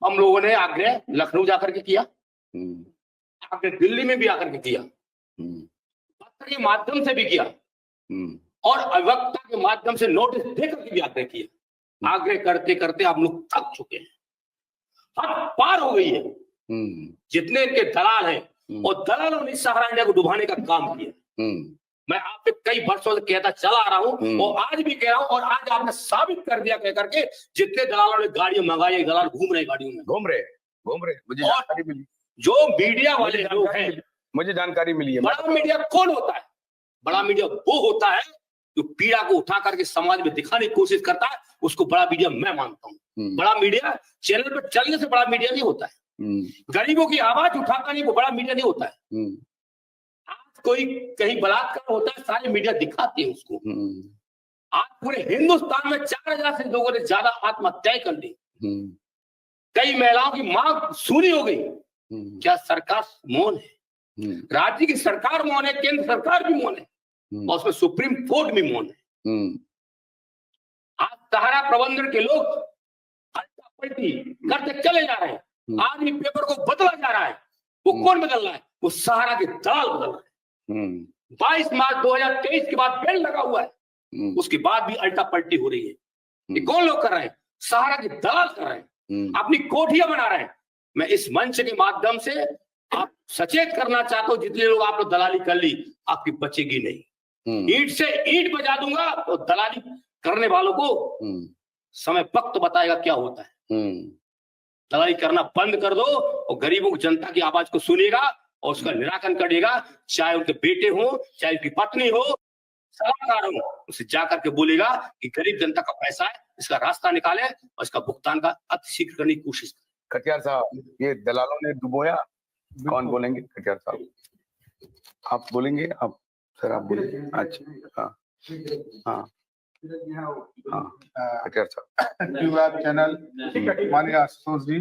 हम लोगों ने आग्रह लखनऊ जाकर के किया, आग्रह दिल्ली में भी आकर के किया, पत्र के माध्यम से भी किया और अधिवक्ता के माध्यम से नोटिस देकर के भी आग्रह किया। आग्रह करते करते हम लोग थक चुके हैं, हद पार हो गई है। जितने इनके दलाल हैं और दलालों ने सहारा इंडिया को डुबाने का काम किया। मैं आपसे कई वर्षों से कहता चला आ रहा हूं और आज भी कह रहा हूं और आज आपने साबित कर दिया कह करके। जितने दलालों ने गाड़ियां मंगाई, दलाल घूम रहे गाड़ियों में, घूम रहे मुझे जानकारी मिली। जो मीडिया वाले लोग हैं, मुझे जानकारी मिली है। बड़ा मीडिया कौन होता है? बड़ा मीडिया वो होता है जो पीड़ा को उठा करके समाज में दिखाने की कोशिश करता है, उसको बड़ा मीडिया मैं मानता हूँ। बड़ा मीडिया चैनल पर चलने से बड़ा मीडिया नहीं होता है। गरीबों की आवाज उठाता नहीं, वो बड़ा मीडिया नहीं होता है। आज कोई कहीं बलात्कार होता है, सारे मीडिया दिखाते हैं उसको। आज पूरे हिंदुस्तान में 4000 से लोगों ने ज्यादा आत्महत्याएं कर ली। कई महिलाओं की मांग सूनी हो गई। क्या सरकार मौन है? राज्य की सरकार मौन है, केंद्र सरकार भी मौन है और उसमें सुप्रीम कोर्ट भी मौन है। आज सहारा प्रबंधन के लोग पलटी करते चले जा रहे हैं। आज भी पेपर को बदला जा रहा है। वो कौन बदल रहा है? वो सहारा के दलाल बदल रहे हैं। 22 मार्च 2023 के बाद बेल लगा हुआ है, उसके बाद भी अल्टा पलटी हो रही है। ये कौन लोग कर रहे हैं? सहारा के दलाल कर रहे हैं, अपनी कोठियां बना रहे हैं। मैं इस मंच के माध्यम से आप सचेत करना चाहता हूं, जितने लोग आप लोग दलाली कर ली, आपकी बचेगी नहीं। ईंट से ईंट बजा दूंगा तो दलाली करने वालों को समय वक्त बताएगा क्या होता है। दलाली करना बंद कर दो और गरीबों की जनता की आवाज को सुनिएगा और उसका निराकरण करिएगा। चाहे उनके बेटे हो, चाहे उनकी पत्नी हो, सलाहकार हो, उसे जाकर के बोलेगा कि गरीब जनता का पैसा है, इसका रास्ता निकाले और इसका भुगतान का अतिशीघ्र करने की कोशिश करें। खटियार साहब, ये दलालों ने डुबोया, कौन बोलेंगे? खटियार साहब आप बोलेंगे? आप सर आप बोलेंगे? अच्छा हाँ खटियार साहब। ट्यूब चैनल माननीय आशुतोष जी,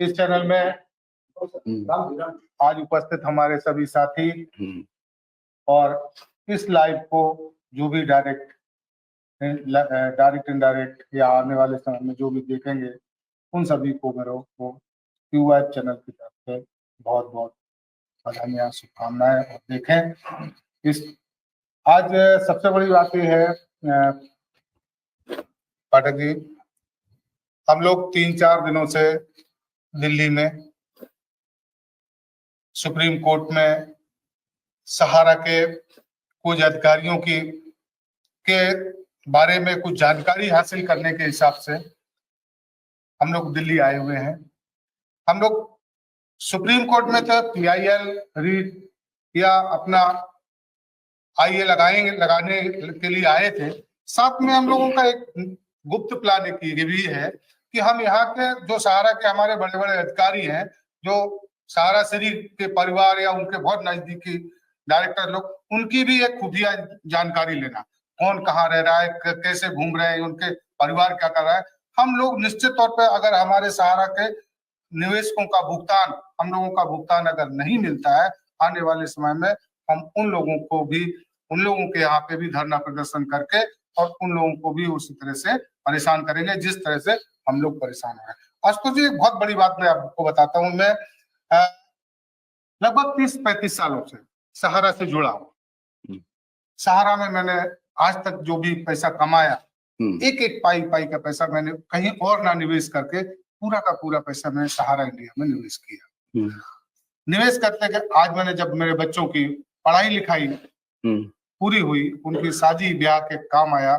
इस चैनल में आज उपस्थित हमारे सभी साथी और इस लाइव को जो भी डायरेक्ट इनडायरेक्ट या आने वाले समय में जो भी देखेंगे, उन सभी को मेरे को ट्यूब चैनल की तरफ से बहुत बहुत बधाइयाँ, शुभकामनाएं। और देखें इस आज सबसे बड़ी बात यह है पाठक जी, हम लोग 3-4 दिनों से दिल्ली में सुप्रीम कोर्ट में सहारा के कुछ अधिकारियों के बारे में कुछ जानकारी हासिल करने के हिसाब से हम लोग दिल्ली आए हुए हैं। हम लोग सुप्रीम कोर्ट में तो PIL रीट या अपना IA लगाने के लिए आए थे। साथ में हम लोगों का एक गुप्त प्लान ये भी है कि हम यहाँ के जो सहारा के हमारे बड़े बड़े अधिकारी हैं, जो सहारा श्री के परिवार या उनके बहुत नजदीकी डायरेक्टर लोग, उनकी भी एक खुफिया जानकारी लेना, कौन कहाँ रह रहा है, कैसे घूम रहे हैं, उनके परिवार क्या कर रहा है। हम लोग निश्चित तौर पर अगर हमारे सहारा के निवेशकों का भुगतान, हम लोगों का भुगतान अगर नहीं मिलता है, आने वाले समय में हम उन लोगों के यहाँ पे भी धरना प्रदर्शन करके और उन लोगों को भी उसी तरह से परेशान करेंगे जिस तरह से हम लोग परेशान हैं। आशुतोष जी, एक बहुत बड़ी बात मैं आपको बताता हूँ। मैं लगभग 30-35 सालों से सहारा से जुड़ा हूँ। सहारा में मैंने आज तक जो भी पैसा कमाया, एक एक पाई का पैसा मैंने कहीं और ना निवेश करके पूरा का पूरा पैसा मैंने सहारा इंडिया में निवेश किया। निवेश करते आज मैंने जब मेरे बच्चों की पढ़ाई लिखाई पूरी हुई, उनकी शादी ब्याह के काम आया,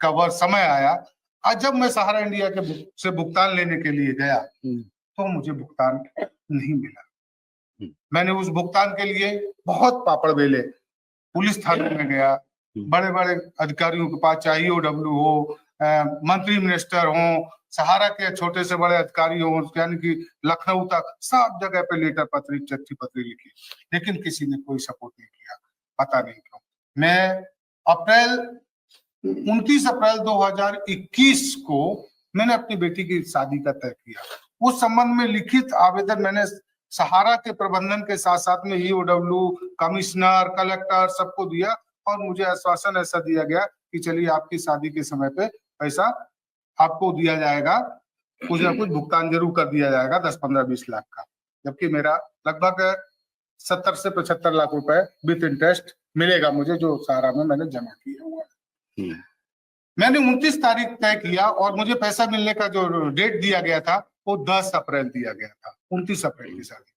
कवर समय आया, आज जब मैं सहारा इंडिया के से भुगतान लेने के लिए गया तो मुझे भुगतान नहीं मिला। मैंने उस भुगतान के लिए बहुत पापड़ बेले, पुलिस थाने में गया, बड़े बड़े अधिकारियों के पास, चाहे EOW हो, मंत्री मिनिस्टर हो, सहारा के छोटे से बड़े अधिकारी हो, यानी कि लखनऊ तक सब जगह पे लेटर पत्री, चिट्ठी पत्री लिखी, लेकिन किसी ने कोई सपोर्ट नहीं किया, पता नहीं क्यों। मैं 29 अप्रैल 2021 को मैंने अपनी बेटी की शादी का तय किया। उस संबंध में लिखित आवेदन मैंने सहारा के प्रबंधन के साथ साथ में EOW, कमिश्नर, कलेक्टर सबको दिया और मुझे आश्वासन ऐसा दिया गया कि चलिए आपकी शादी के समय पे पैसा आपको दिया जाएगा कुछ ना कुछ भुगतान जरूर कर दिया जाएगा 10, 15, 20 लाख का, जबकि मेरा लगभग 70 से 75 लाख रुपए विथ इंटरेस्ट मिलेगा मुझे, जो सहारा में मैंने जमा किया हुआ है। मैंने 29 तारीख तय किया और मुझे पैसा मिलने का जो डेट दिया गया था वो 10 अप्रैल दिया गया था, 29 अप्रैल की शादी।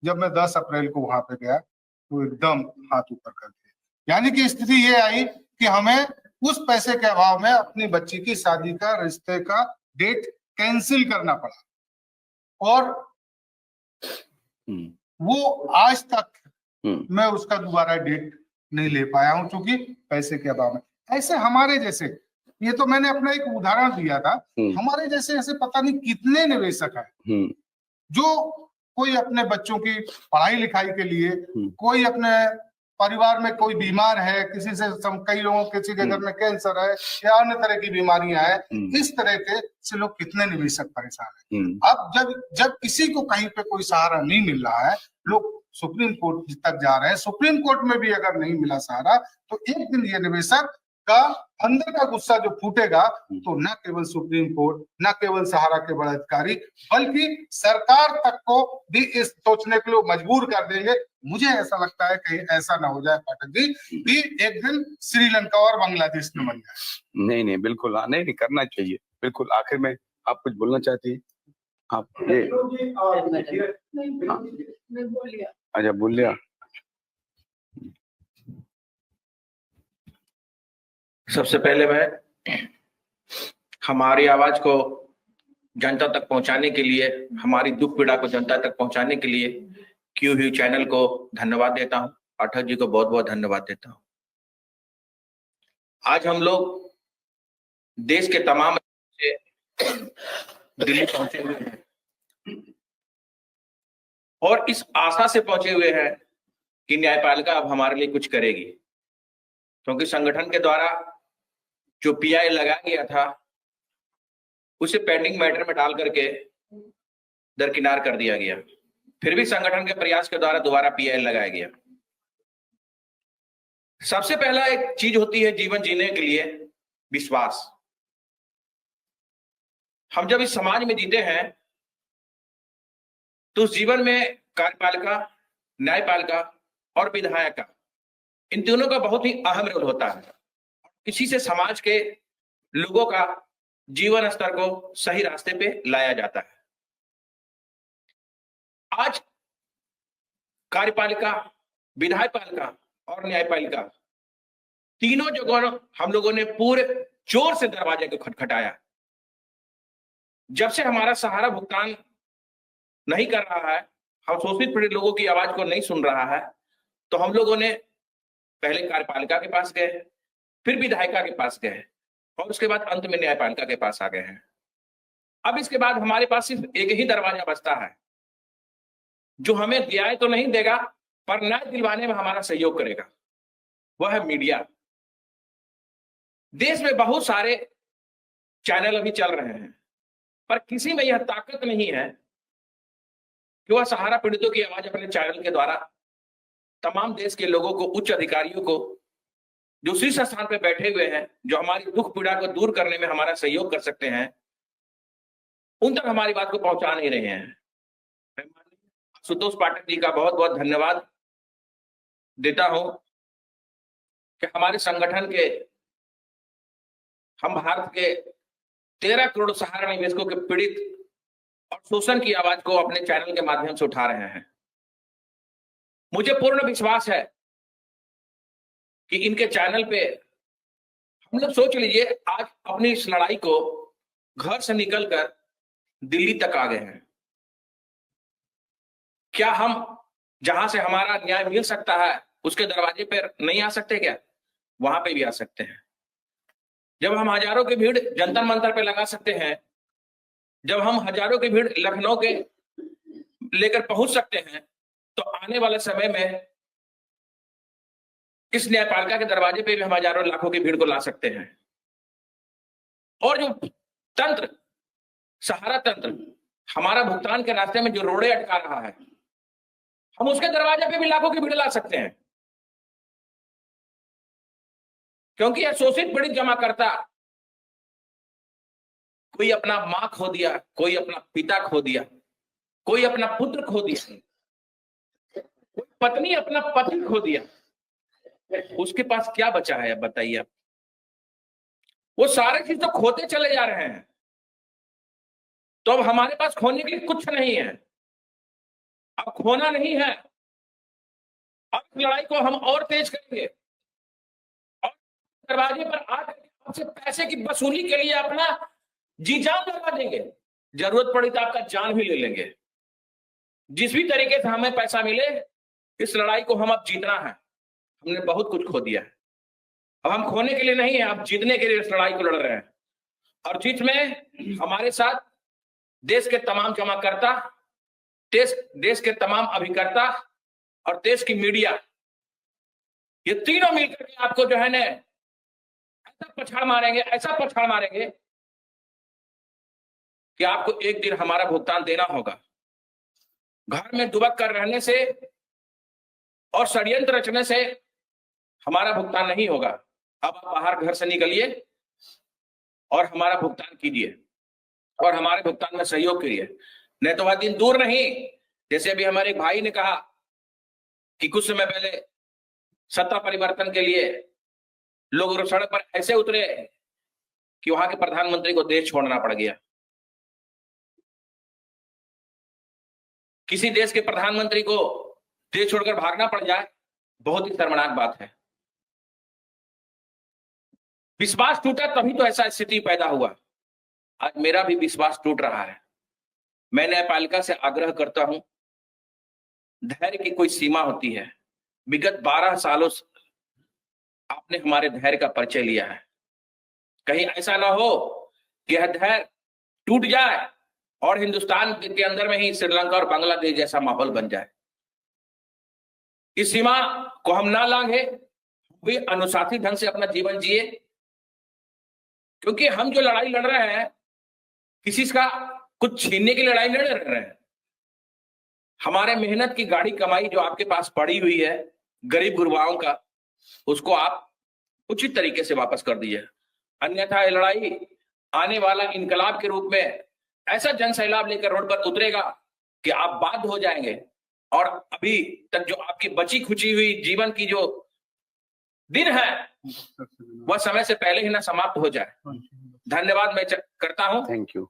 जब मैं 10 अप्रैल को वहां पे गया तो एकदम हाथ ऊपर कर दिया, यानी कि स्थिति ये आई कि हमें उस पैसे के अभाव में अपनी बच्ची की शादी का, रिश्ते का डेट कैंसिल करना पड़ा। और वो आज तक मैं उसका दोबारा डेट नहीं ले पाया हूं, क्योंकि पैसे के अभाव में। ऐसे हमारे जैसे, ये तो मैंने अपना एक उदाहरण दिया था, हमारे जैसे ऐसे पता नहीं कितने निवेशक हैं जो कोई अपने बच्चों की पढ़ाई लिखाई के लिए, कोई अपने परिवार में कोई बीमार है, किसी से कई लोगों किसी के घर में कैंसर है या अन्य तरह की बीमारियां हैं, इस तरह के से लोग कितने निवेशक परेशान हैं। अब जब किसी को कहीं पे कोई सहारा नहीं मिल रहा है, लोग सुप्रीम कोर्ट तक जा रहे हैं, सुप्रीम कोर्ट में भी अगर नहीं मिला सहारा तो एक दिन ये निवेशक का अंदर का गुस्सा जो फूटेगा तो न केवल सुप्रीम कोर्ट, न केवल सहारा के बड़े अधिकारी, बल्कि सरकार तक को भी इस सोचने के लिए मजबूर कर देंगे। मुझे ऐसा लगता है कहीं ऐसा ना हो जाए पाठक जी कि एक दिन श्रीलंका और बांग्लादेश में बन जाए। नहीं नहीं, बिल्कुल नहीं करना चाहिए, बिल्कुल। आखिर में आप कुछ बोलना चाहती हैं? आप ये अच्छा बोल लिया। सबसे पहले मैं हमारी आवाज को जनता तक पहुंचाने के लिए, हमारी दुख पीड़ा को जनता तक पहुंचाने के लिए QU चैनल को धन्यवाद देता हूं। पाठक जी को बहुत बहुत धन्यवाद देता हूं। आज हम लोग देश के तमाम से दिल्ली पहुंचे हुए हैं और इस आशा से पहुंचे हुए हैं कि न्यायपालिका अब हमारे लिए कुछ करेगी, क्योंकि संगठन के द्वारा जो PI लगाया गया था उसे पेंडिंग मैटर में डाल करके दरकिनार कर दिया गया। फिर भी संगठन के प्रयास के द्वारा दोबारा PI लगाया गया। सबसे पहला एक चीज होती है जीवन जीने के लिए विश्वास। हम जब इस समाज में जीते हैं तो उस जीवन में कार्यपालिका, न्यायपालिका और विधायिका, इन तीनों का बहुत ही अहम रोल होता है। इसी से समाज के लोगों का जीवन स्तर को सही रास्ते पे लाया जाता है। आज कार्यपालिका, विधायिका और न्यायपालिका तीनों जगहों हम लोगों ने पूरे जोर से दरवाजे को खटखटाया। जब से हमारा सहारा भुगतान नहीं कर रहा है, हम शोषित पीड़ित लोगों की आवाज को नहीं सुन रहा है, तो हम लोगों ने पहले कार्यपालिका के पास गए, फिर विधायिका के पास गए और उसके बाद अंत में न्यायपालिका के पास आ गए हैं। अब इसके बाद हमारे पास सिर्फ एक ही दरवाजा बचता है जो हमें न्याय तो नहीं देगा पर न्याय दिलवाने में हमारा सहयोग करेगा, वह है मीडिया। देश में बहुत सारे चैनल अभी चल रहे हैं पर किसी में यह ताकत नहीं है कि वह सहारा पीड़ितों की आवाज अपने चैनल के द्वारा तमाम देश के लोगों को, उच्च अधिकारियों को जो शीर्ष स्थान पर बैठे हुए हैं, जो हमारी दुख पीड़ा को दूर करने में हमारा सहयोग कर सकते हैं, उन तक हमारी बात को पहुंचा नहीं रहे हैं। मैं आशुतोष पाठक जी का बहुत बहुत धन्यवाद देता हूं कि हमारे संगठन के, हम भारत के 13 करोड़ सहारा निवेशकों के पीड़ित और शोषण की आवाज को अपने चैनल के माध्यम से उठा रहे हैं। मुझे पूर्ण विश्वास है कि इनके चैनल पे हम लोग, सोच लीजिए, आज अपनी इस लड़ाई को घर से निकलकर दिल्ली तक आ गए हैं। क्या हम जहां से हमारा न्याय मिल सकता है उसके दरवाजे पर नहीं आ सकते? क्या वहां पे भी आ सकते हैं। जब हम हजारों की भीड़ जंतर मंतर पे लगा सकते हैं, जब हम हजारों की भीड़ लखनऊ के लेकर पहुंच सकते हैं, तो आने वाले समय में इस न्यायपालिका के दरवाजे पे भी हम हजारों लाखों की भीड़ को ला सकते हैं। और जो तंत्र, सहारा तंत्र हमारा भुगतान के रास्ते में जो रोड़े अटका रहा है, हम उसके दरवाजे पे भी लाखों की भीड़ ला सकते हैं, क्योंकि यह शोषित पीड़ित जमा करता कोई अपना माँ खो दिया, कोई अपना पिता खो दिया, कोई अपना पुत्र खो दिया, कोई पत्नी अपना पति खो दिया, उसके पास क्या बचा है? अब बताइए आप। वो सारे चीज तो खोते चले जा रहे हैं, तो अब हमारे पास खोने के लिए कुछ नहीं है। अब खोना नहीं है, अब लड़ाई को हम और तेज करेंगे और दरवाजे पर आकर आपसे पैसे की वसूली के लिए अपना जी जान लगा देंगे, जरूरत पड़ी तो आपका जान भी ले लेंगे। जिस भी तरीके से हमें पैसा मिले, इस लड़ाई को हम अब जीतना है। हमने बहुत कुछ खो दिया है, अब हम खोने के लिए नहीं है, अब जीतने के लिए इस लड़ाई को लड़ रहे हैं। और जीत में हमारे साथ देश के तमाम जमाकर्ता, देश के तमाम अभिकर्ता और देश की मीडिया, ये तीनों मिलकर के आपको जो है ना ऐसा पछाड़ मारेंगे, ऐसा पछाड़ मारेंगे कि आपको एक दिन हमारा भुगतान देना होगा। घर में दुबक कर रहने से और षड्यंत्र रचने से हमारा भुगतान नहीं होगा। अब आप बाहर घर से निकलिए और हमारा भुगतान कीजिए और हमारे भुगतान में सहयोग करिए, नहीं तो वह दिन दूर नहीं। जैसे अभी हमारे एक भाई ने कहा कि कुछ समय पहले सत्ता परिवर्तन के लिए लोग सड़क पर ऐसे उतरे कि वहां के प्रधानमंत्री को देश छोड़ना पड़ गया। किसी देश के प्रधानमंत्री को देश छोड़कर भागना पड़ जाए, बहुत ही शर्मनाक बात है। विश्वास टूटा तभी तो ऐसा स्थिति पैदा हुआ। आज मेरा भी विश्वास टूट रहा है। मैं न्यायपालिका से आग्रह करता हूं, धैर्य की कोई सीमा होती है। विगत 12 सालों से आपने हमारे धैर्य का परिचय लिया है। कहीं ऐसा ना हो कि यह धैर्य टूट जाए और हिंदुस्तान के अंदर में ही श्रीलंका और बांग्लादेश जैसा माहौल बन जाए। इस सीमा को हम ना लांघे, भी अनुशासित ढंग से अपना जीवन जिए, क्योंकि हम जो लड़ाई लड़ रहे हैं किसी का कुछ छीनने की लड़ाई नहीं लड़ रहे हैं। हमारे मेहनत की गाड़ी कमाई जो आपके पास पड़ी हुई है गरीब गुरबाओं का, उसको आप उचित तरीके से वापस कर दीजिए, अन्यथा ये लड़ाई आने वाला इनकलाब के रूप में ऐसा जन सैलाब लेकर रोड पर उतरेगा कि आप बाध्य हो जाएंगे और अभी तक जो आपकी बची खुची हुई जीवन की जो दिन है वह समय से पहले ही ना समाप्त हो जाए। धन्यवाद मैं करता हूं। Thank you,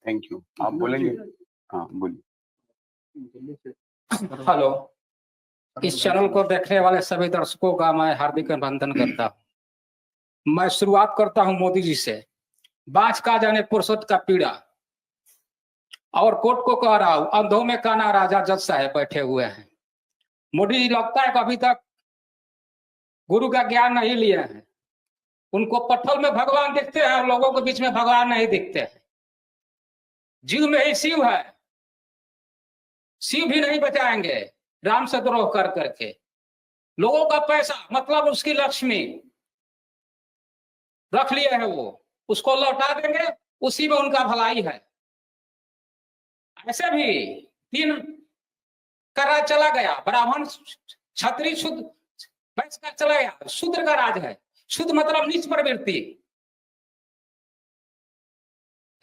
thank you. आप बोलेंगे? हाँ बोलिए। हेलो, इस चैनल को देखने वाले सभी दर्शकों का मैं हार्दिक अभिनंदन करता हूं। मैं शुरुआत करता हूं मोदी जी से। बाँच का जाने पुरुषोत्त का पीड़ा, और कोर्ट को कह रहा हूं, अंधों में काना राजा जज साहब बैठे हुए हैं। मोदी जी लगता है कि अभी तक गुरु का ज्ञान नहीं लिया है। उनको पत्थर में भगवान दिखते हैं और लोगों के बीच में भगवान नहीं दिखते हैं। जीव में ही शिव है, शिव भी नहीं बचाएंगे राम से द्रोह कर करके। लोगों का पैसा मतलब उसकी लक्ष्मी रख लिए है, वो उसको लौटा देंगे, उसी में उनका भलाई है। ऐसे भी 3 का राज चला गया, ब्राह्मण क्षत्रिय शुद्ध वैश्य का चला गया, शूद्र का राज है। शुद्ध मतलब नीच प्रवृत्ति।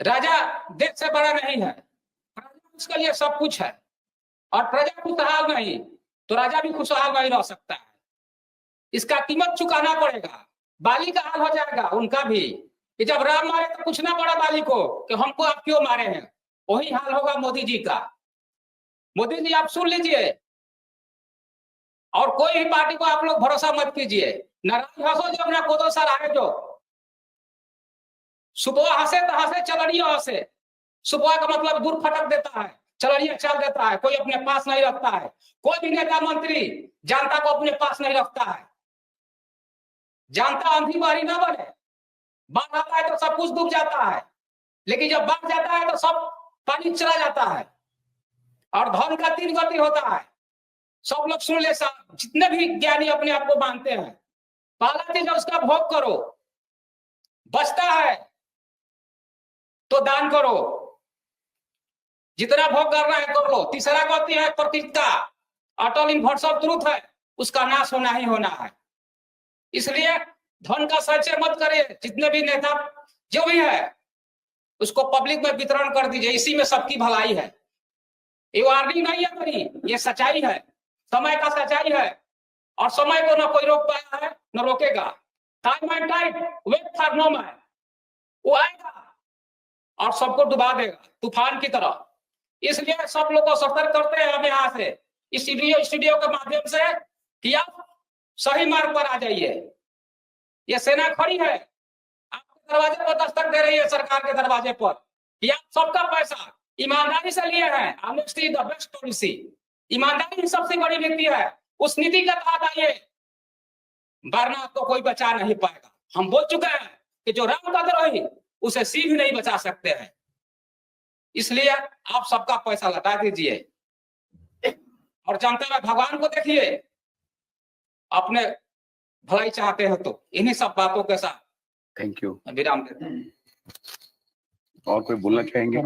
राजा देश से बड़ा नहीं है, उसके लिए सब कुछ है, और प्रजा खुशहाल नहीं तो राजा भी खुशहाल नहीं रह सकता है। इसका कीमत चुकाना पड़ेगा। बाली का हाल हो जाएगा उनका भी, कि जब राम मारे तो पूछना पड़ा बाली को कि हमको आप क्यों मारे हैं। वही हाल होगा मोदी जी का। मोदी जी आप सुन लीजिए, और कोई भी पार्टी को आप लोग भरोसा मत कीजिए। नाराज हंसो जब ना कोदो सर आए, जो सुबह हंसे तो हंसे, चलड़िया हंसे। सुबह का मतलब दूर फटक देता है, चलड़िया चल देता है, कोई अपने पास नहीं रखता है। कोई भी नेता मंत्री जनता को अपने पास नहीं रखता है। जनता अंधी बारी ना बने। बाढ़ आता है तो सब कुछ डूब जाता है, लेकिन जब बाढ़ जाता है तो सब पानी चला जाता है और धन का 3 गति होता है। सब लोग सुन ले, सब जितने भी ज्ञानी अपने आप को मानते हैं। पहला चीज उसका भोग करो, बचता है तो दान करो, जितना भोग करना है कर लो। तीसरा गति है प्रतिष्ठा, अटल यूनिवर्सल ट्रूथ है, उसका नाश होना ही होना है। इसलिए धन का संचय मत करिए। जितने भी नेता जो भी है उसको पब्लिक में वितरण कर दीजिए, इसी में सबकी भलाई है। ये वार्निंग नहीं है मेरी, ये सच्चाई है, समय का सच्चाई है, और समय को ना कोई रोक पाया है न रोकेगा। Time and tide, wait for no man, वो आएगा और सबको डुबा देगा तूफान की तरह। इसलिए सब लोग को सतर्क करते हैं हम यहाँ से, इस स्टूडियो के माध्यम से, कि आप सही मार्ग पर आ जाइए। ये सेना खड़ी है, आपके दरवाजे पर दस्तक दे रही है, सरकार के दरवाजे पर, कि आप सबका पैसा ईमानदारी से लिए हैं। ऑनेस्टी द बेस्ट पॉलिसी, ईमानदारी ही सबसे बड़ी नीति है। उस नीति के तहत आइए, वरना तो कोई बचा नहीं पाएगा। हम बोल चुके हैं कि जो राम का द्रोही, उसे सिंह भी नहीं बचा सकते हैं। इसलिए आप सबका पैसा लौटा दीजिए, और जनता में भगवान को देखिए। अपने भलाई चाहते हैं तो इन्हीं सब बातों के साथ थैंक यू। विराम देते हैं। और कोई बोलना चाहेंगे?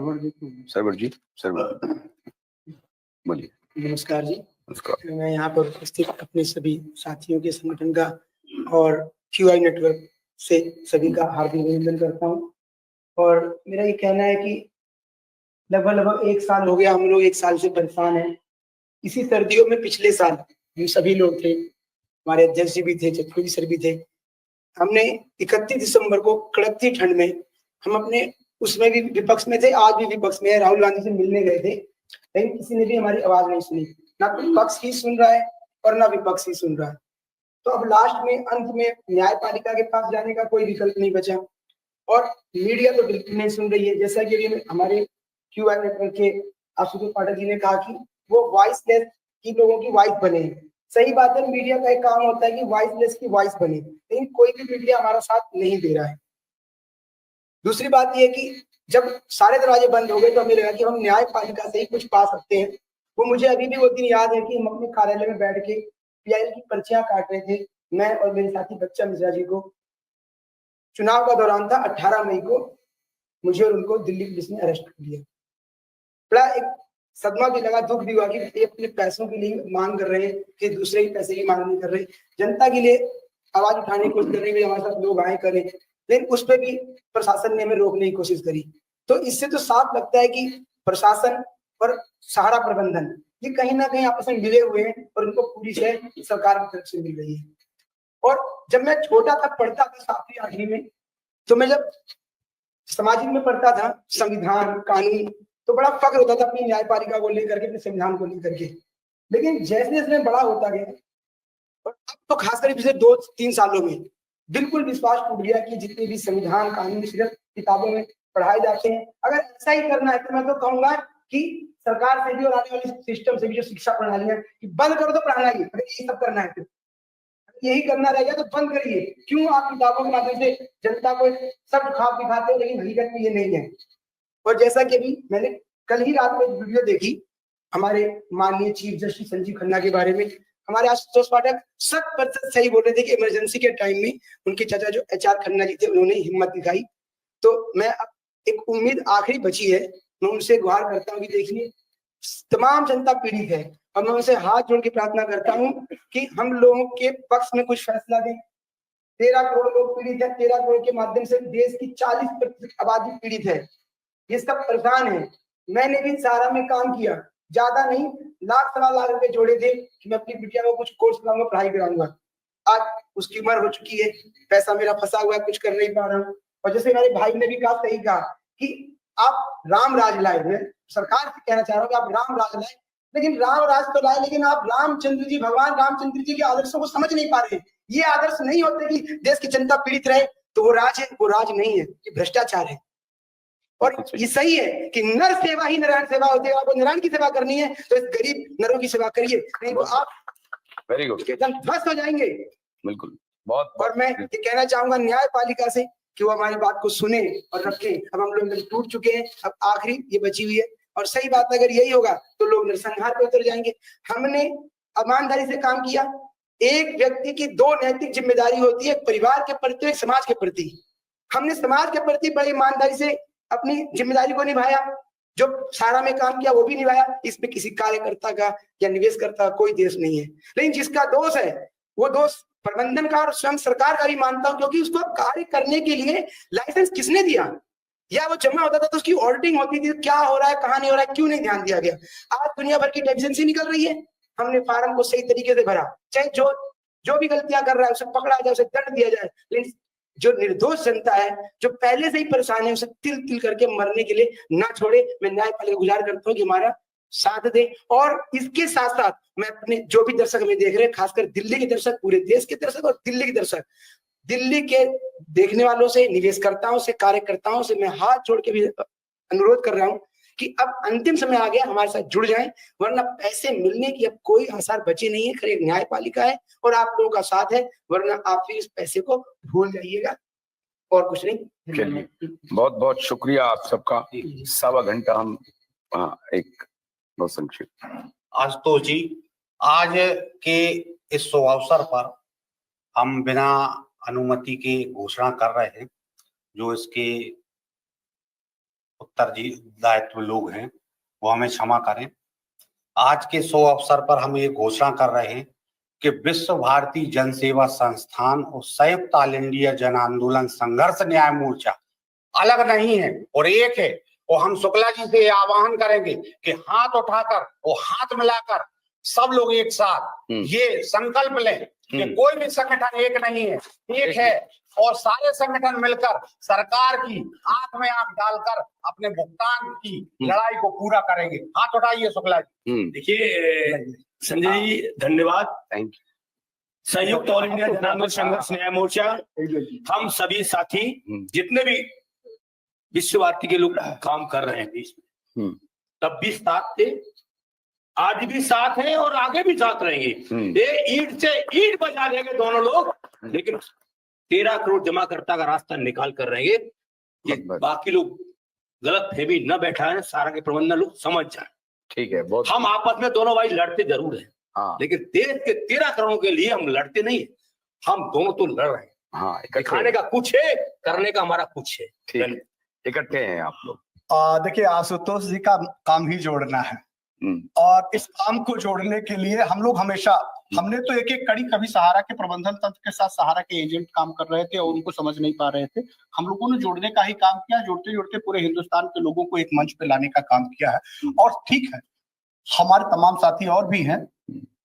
सरवर जी, सरवर बोलिए। नमस्कार जी। नमस्कार। मैं यहाँ पर उपस्थित अपने सभी साथियों के संगठन का और QI नेटवर्क से सभी का हार्दिक अभिनंदन करता हूँ। और मेरा ये कहना है कि लगभग 1 साल हो गया, हम लोग 1 साल से परेशान हैं। इसी सर्दियों में पिछले साल हम सभी लोग थे, हमारे अध्यक्ष जी भी थे, चतुर्वेदी सर भी थे। हमने 31 दिसंबर को कड़कती ठंड में, हम अपने उसमें भी विपक्ष में थे, आज भी विपक्ष में है, राहुल गांधी से मिलने गए थे, लेकिन किसी ने भी हमारी आवाज नहीं सुनी। ना तो पक्ष ही सुन रहा है और ना विपक्ष ही सुन रहा है। तो अब लास्ट में, अंत में, न्यायपालिका के पास जाने का कोई विकल्प नहीं बचा, और मीडिया तो बिल्कुल नहीं सुन रही है। जैसा कि हमारे QI नेटवर्क के आशुतोष पाठक जी ने कहा कि वो वॉइसलेस की लोगों की वॉइस बने। सही बात है, मीडिया का एक काम होता है कि वॉइसलेस की वॉइस बने, लेकिन कोई भी मीडिया हमारा साथ नहीं दे रहा है। दूसरी बात यह कि जब सारे दरवाजे बंद हो गए तो हमें लगा कि हम न्यायपालिका से ही कुछ पा सकते हैं। वो मुझे अभी भी वो दिन याद है कि हम अपने कार्यालय में बैठ के PIL की पर्चियां काट रहे थे, मैं और मेरे साथी बच्चा मिश्रा जी को। चुनाव का दौरान था, 18 मई को मुझे और उनको दिल्ली पुलिस ने अरेस्ट कर लिया। बड़ा एक सदमा भी लगा, दुख भी हुआ कि ये अपने पैसों के लिए मांग कर रहे हैं, कि दूसरे ही पैसे की मांग नहीं कर रहे, जनता के लिए आवाज उठाने की कोशिश करने में हमारे साथ लोग आए करें, लेकिन उस पर भी प्रशासन ने हमें रोकने की कोशिश करी। तो इससे तो साफ लगता है कि प्रशासन और सहारा प्रबंधन ये कहीं ना कहीं आपस में मिले हुए हैं, और उनको पूरी शय सरकार की तरफ से मिल रही है। और जब मैं छोटा था, पढ़ता था 7वीं 8वीं में, तो मैं जब सामाजिक में पढ़ता था, संविधान कानून, तो बड़ा फक्र होता था अपनी न्यायपालिका को लेकर के, अपने संविधान को लेकर के। लेकिन जैसे जैसे मैं बड़ा होता गया, और अब तो खासकर पिछले 2-3 सालों में बिल्कुल विश्वास टूट गया कि जितने भी संविधान कानून सिर्फ किताबों में पढ़ाए जाते हैं। अगर ऐसा ही करना है तो मैं तो कहूंगा कि सरकार से भी और आने वाले सिस्टम से भी जो शिक्षा प्रणाली है कि बंद कर दो पढ़ाना ही। अगर यही सब करना है तो यही करना रहेगा तो बंद करिए। क्यों आप किताबों के माध्यम से जनता को सब ख्वाब दिखाते हैं, लेकिन हकीकत में ये नहीं है। और जैसा कि अभी मैंने कल ही रात में वीडियो देखी हमारे माननीय चीफ जस्टिस संजीव खन्ना के बारे में, हमारे आशुतोष पाठक 100% सही बोल रहे थे कि इमरजेंसी के टाइम में उनके चाचा जो HR खन्ना जी थे, उन्होंने हिम्मत दिखाई। तो मैं अब एक उम्मीद आखिरी बची है, मैं उनसे गुहार करता हूँ कि देखिए तमाम जनता पीड़ित है, और मैं उनसे हाथ जोड़ के प्रार्थना करता हूँ कि हम लोगों के पक्ष में कुछ फैसला दें। 13 करोड़ लोग पीड़ित है, 13 करोड़ के माध्यम से देश की 40% आबादी पीड़ित है, ये सब परेशान है। मैंने भी सहारा में काम किया, ज्यादा नहीं, लाख-1.25 लाख रुपए जोड़े थे कि मैं अपनी बिटिया को कुछ कोर्स कराऊंगा, पढ़ाई कराऊंगा। आज उसकी उम्र हो चुकी है, पैसा मेरा फंसा हुआ है, कुछ कर नहीं पा रहा हूँ। और जैसे मेरे भाई ने भी कहा, सही कहा कि आप राम राज लाए, मैं सरकार से कहना चाह रहा हूँ कि आप राम राज लाए, लेकिन राम राज तो लाए, लेकिन आप रामचंद्र जी, भगवान रामचंद्र जी के आदर्शों को समझ नहीं पा रहे। ये आदर्श नहीं होते कि देश की जनता पीड़ित रहे तो वो राज है, वो राज नहीं है, ये भ्रष्टाचार है। और ये सही है कि नर सेवा ही नारायण सेवा होती है। आपको नारायण की सेवा करनी है तो इस गरीब नरों की सेवा करिए, नहीं तो आप वेरी गुड एकदम ध्वस्त हो जाएंगे। बिल्कुल, बहुत। और मैं ये कहना चाहूंगा न्यायपालिका से कि वो हमारी बात को सुने और रखे। अब हम लोग टूट चुके हैं, अब आखिरी ये बची हुई है, और सही बात अगर यही होगा तो लोग नरसंहार पे उतर जाएंगे। हमने ईमानदारी से काम किया। एक व्यक्ति की 2 नैतिक जिम्मेदारी होती है, परिवार के प्रति, एक समाज के प्रति। हमने समाज के प्रति बड़ी ईमानदारी से अपनी जिम्मेदारी को निभाया, जो सारा में काम किया वो भी निभाया। इसमें किसी कार्यकर्ता का या निवेशकर्ता कोई दोष नहीं है, लेकिन जिसका दोष है वो दोष प्रबंधन का और स्वयं सरकार का भी मानता हूं, क्योंकि उसको कार्य करने के लिए लाइसेंस किसने दिया? या वो जमा होता था तो उसकी ऑडिटिंग होती थी, क्या हो रहा है, कहाँ नहीं हो रहा है, क्यों नहीं ध्यान दिया गया। आज दुनिया भर की एजेंसी निकल रही है, हमने फार्म को सही तरीके से भरा, चाहे जो भी गलतियां कर रहा है उसे पकड़ा जाए, उसे दंड दिया जाए, लेकिन जो निर्दोष जनता है, जो पहले से ही परेशान है, उसे तिल तिल करके मरने के लिए ना छोड़े। मैं न्यायपालिका गुजार करता हूँ कि हमारा साथ दे। और इसके साथ साथ मैं अपने जो भी दर्शक हमें देख रहे हैं, खासकर दिल्ली के दर्शक, पूरे देश के दर्शक और दिल्ली के दर्शक, दिल्ली के देखने वालों से, निवेशकर्ताओं से, कार्यकर्ताओं से मैं हाथ जोड़ के भी अनुरोध कर रहा हूं कि अब अंतिम समय आ गया, हमारे साथ जुड़ जाएं, वरना पैसे मिलने की अब कोई आसार बचे नहीं है। खैर एक न्यायपालिका है और आप लोगों का साथ है, वरना आप फिर इस पैसे को भूल जाइएगा और कुछ नहीं। चलिए, बहुत बहुत शुक्रिया आप सबका। 1.25 घंटा हम एक बहुत संक्षिप्त। आशुतोष जी, आज के इस शुभ अवसर पर हम बिना अनुमति के घोषणा कर रहे हैं, जो इसके उत्तरदायित्व लोग हैं वो हमें क्षमा करें। आज के शुभ अवसर पर हम ये घोषणा कर रहे हैं कि विश्व भारती जन सेवा संस्थान और संयुक्त ऑल इंडिया जन आंदोलन संघर्ष न्याय मोर्चा अलग नहीं है और एक है। और हम शुक्ला जी से आह्वान करेंगे कि हाथ उठाकर और हाथ मिलाकर सब लोग एक साथ ये संकल्प लें कि कोई भी संगठन एक नहीं है, एक है, और सारे संगठन मिलकर सरकार की आंख में आंख डालकर अपने भुगतान की लड़ाई को पूरा करेंगे। हाथ उठाइए शुक्ला जी। देखिए संजय जी, धन्यवाद। Thank you. संयुक्त ऑल इंडिया जन आंदोलन संघर्ष न्याय मोर्चा, हम सभी साथी जितने भी विश्व भारती के लोग काम कर रहे हैं देश में, तब भी साथ थे, आज भी साथ हैं और आगे भी साथ रहेंगे। ये ईंट से ईंट बजा देंगे दोनों लोग, लेकिन 13 करोड़ जमाकर्ता का रास्ता निकाल कर रहेंगे। ये बाकी लोग गलत फहमी न बैठाएं, सारा के प्रबंधन लोग समझ जाए। ठीक है, बहुत। हम आपस में दोनों भाई लड़ते जरूर हैं, लेकिन देश के 13 करोड़ के लिए हम लड़ते नहीं है, हम दोनों तो लड़ रहे हैं। दिखाने का कुछ है, करने का हमारा कुछ है। ठीक है, इकट्ठे हैं आप लोग। देखिए, आशुतोष जी का काम ही जोड़ना है और इस काम को जोड़ने के लिए हम लोग हमेशा, हमने तो एक एक कड़ी, कभी सहारा के प्रबंधन तंत्र के साथ सहारा के एजेंट काम कर रहे थे और उनको समझ नहीं पा रहे थे, हम लोगों ने जोड़ने का ही काम किया। जोड़ते जोड़ते पूरे हिंदुस्तान के लोगों को एक मंच पे लाने का काम किया है। और ठीक है, हमारे तमाम साथी और भी हैं,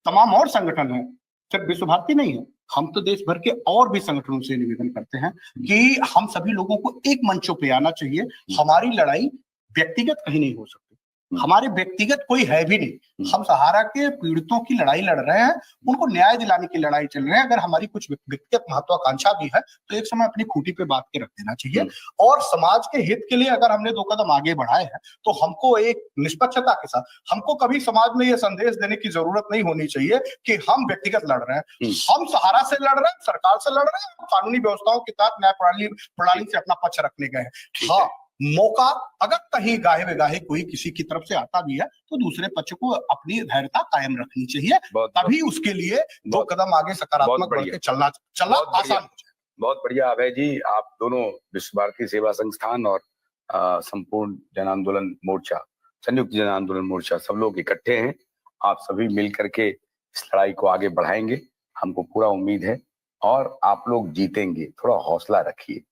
तमाम और संगठन हैं, सिर्फ विश्व भारती नहीं है। हम तो देश भर के और भी संगठनों से निवेदन करते हैं कि हम सभी लोगों को एक मंचों पे आना चाहिए। हमारी लड़ाई व्यक्तिगत कहीं नहीं हो सकती, हमारे व्यक्तिगत कोई है भी नहीं। हम सहारा के पीड़ितों की लड़ाई लड़ रहे हैं, उनको न्याय दिलाने की लड़ाई चल रही है। अगर हमारी कुछ व्यक्तिगत महत्वाकांक्षा भी है तो एक समय अपनी खूंटी पे बांध के रख देना चाहिए। और समाज के हित के लिए अगर हमने 2 कदम आगे बढ़ाए हैं तो हमको एक निष्पक्षता के साथ, हमको कभी समाज में ये संदेश देने की जरूरत नहीं होनी चाहिए कि हम व्यक्तिगत लड़ रहे हैं। हम सहारा से लड़ रहे हैं, सरकार से लड़ रहे हैं, कानूनी व्यवस्थाओं के तहत न्याय प्रणाली से अपना पक्ष रखने गए हैं। हाँ, मौका अगर कहीं गाहे बेगाहे कोई किसी की तरफ से आता भी है तो दूसरे पक्ष को अपनी धैर्यता कायम रखनी चाहिए, तभी उसके लिए 2 कदम आगे सकारात्मक बढ़ के चलना आसान हो जाए। बहुत बढ़िया अभय जी, आप दोनों विश्व भारती सेवा संस्थान और संपूर्ण जन आंदोलन मोर्चा, संयुक्त जन आंदोलन मोर्चा, सब लोग इकट्ठे हैं। आप सभी मिल करके इस लड़ाई को आगे बढ़ाएंगे, हमको पूरा उम्मीद है, और आप लोग जीतेंगे। थोड़ा हौसला रखिए,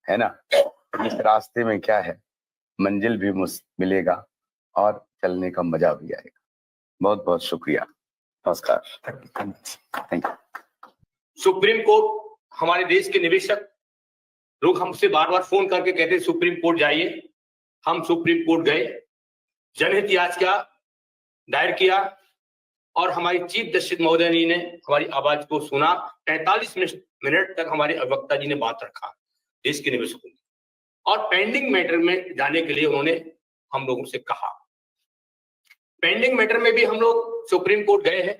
है ना। इस रास्ते में क्या है, मंजिल भी मिलेगा और चलने का मजा भी आएगा। बहुत बहुत शुक्रिया, नमस्कार, थैंक यू। सुप्रीम कोर्ट, हमारे देश के निवेशक लोग हमसे बार बार फोन करके कहते सुप्रीम कोर्ट जाइए। हम सुप्रीम कोर्ट गए, जनहित याचिका दायर किया और हमारी चीफ जस्टिस महोदय ने हमारी आवाज को सुना। 45 मिनट तक हमारे अधिवक्ता जी ने बात रखा देश के निवेशकों की, और पेंडिंग मैटर में जाने के लिए उन्होंने हम लोगों से कहा। पेंडिंग मैटर में भी हम लोग सुप्रीम कोर्ट गए हैं।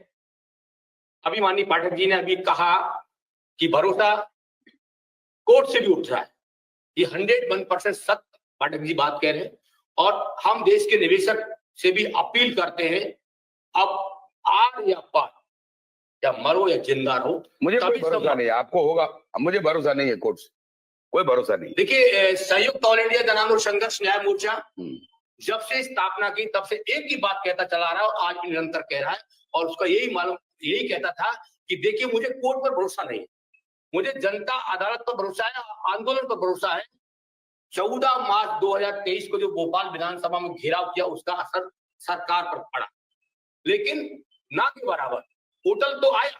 अभी माननीय पाठक जी ने अभी कहा कि भरोसा कोर्ट से भी उठ रहा है, ये 101% सत्य पाठक जी बात कह रहे हैं। और हम देश के निवेशक से भी अपील करते हैं, अब आर या पार, या मरो या जिंदा रहो। मुझे कोई भरोसा नहीं है, आपको होगा, मुझे भरोसा नहीं है, कोर्ट से कोई भरोसा नहीं। देखिए, संयुक्त ऑल इंडिया जन आंदोलन संघर्ष न्याय मोर्चा जब से स्थापना की तब से एक ही बात कहता चला रहा है और आज भी निरंतर कह रहा है, और उसका यही कहता था कि देखिए, मुझे कोर्ट पर भरोसा नहीं है, मुझे जनता अदालत पर भरोसा है, आंदोलन पर भरोसा है। 14 मार्च 2023 को जो भोपाल विधानसभा में घेराव किया उसका असर सरकार पर पड़ा, लेकिन ना के बराबर। पोर्टल तो आया,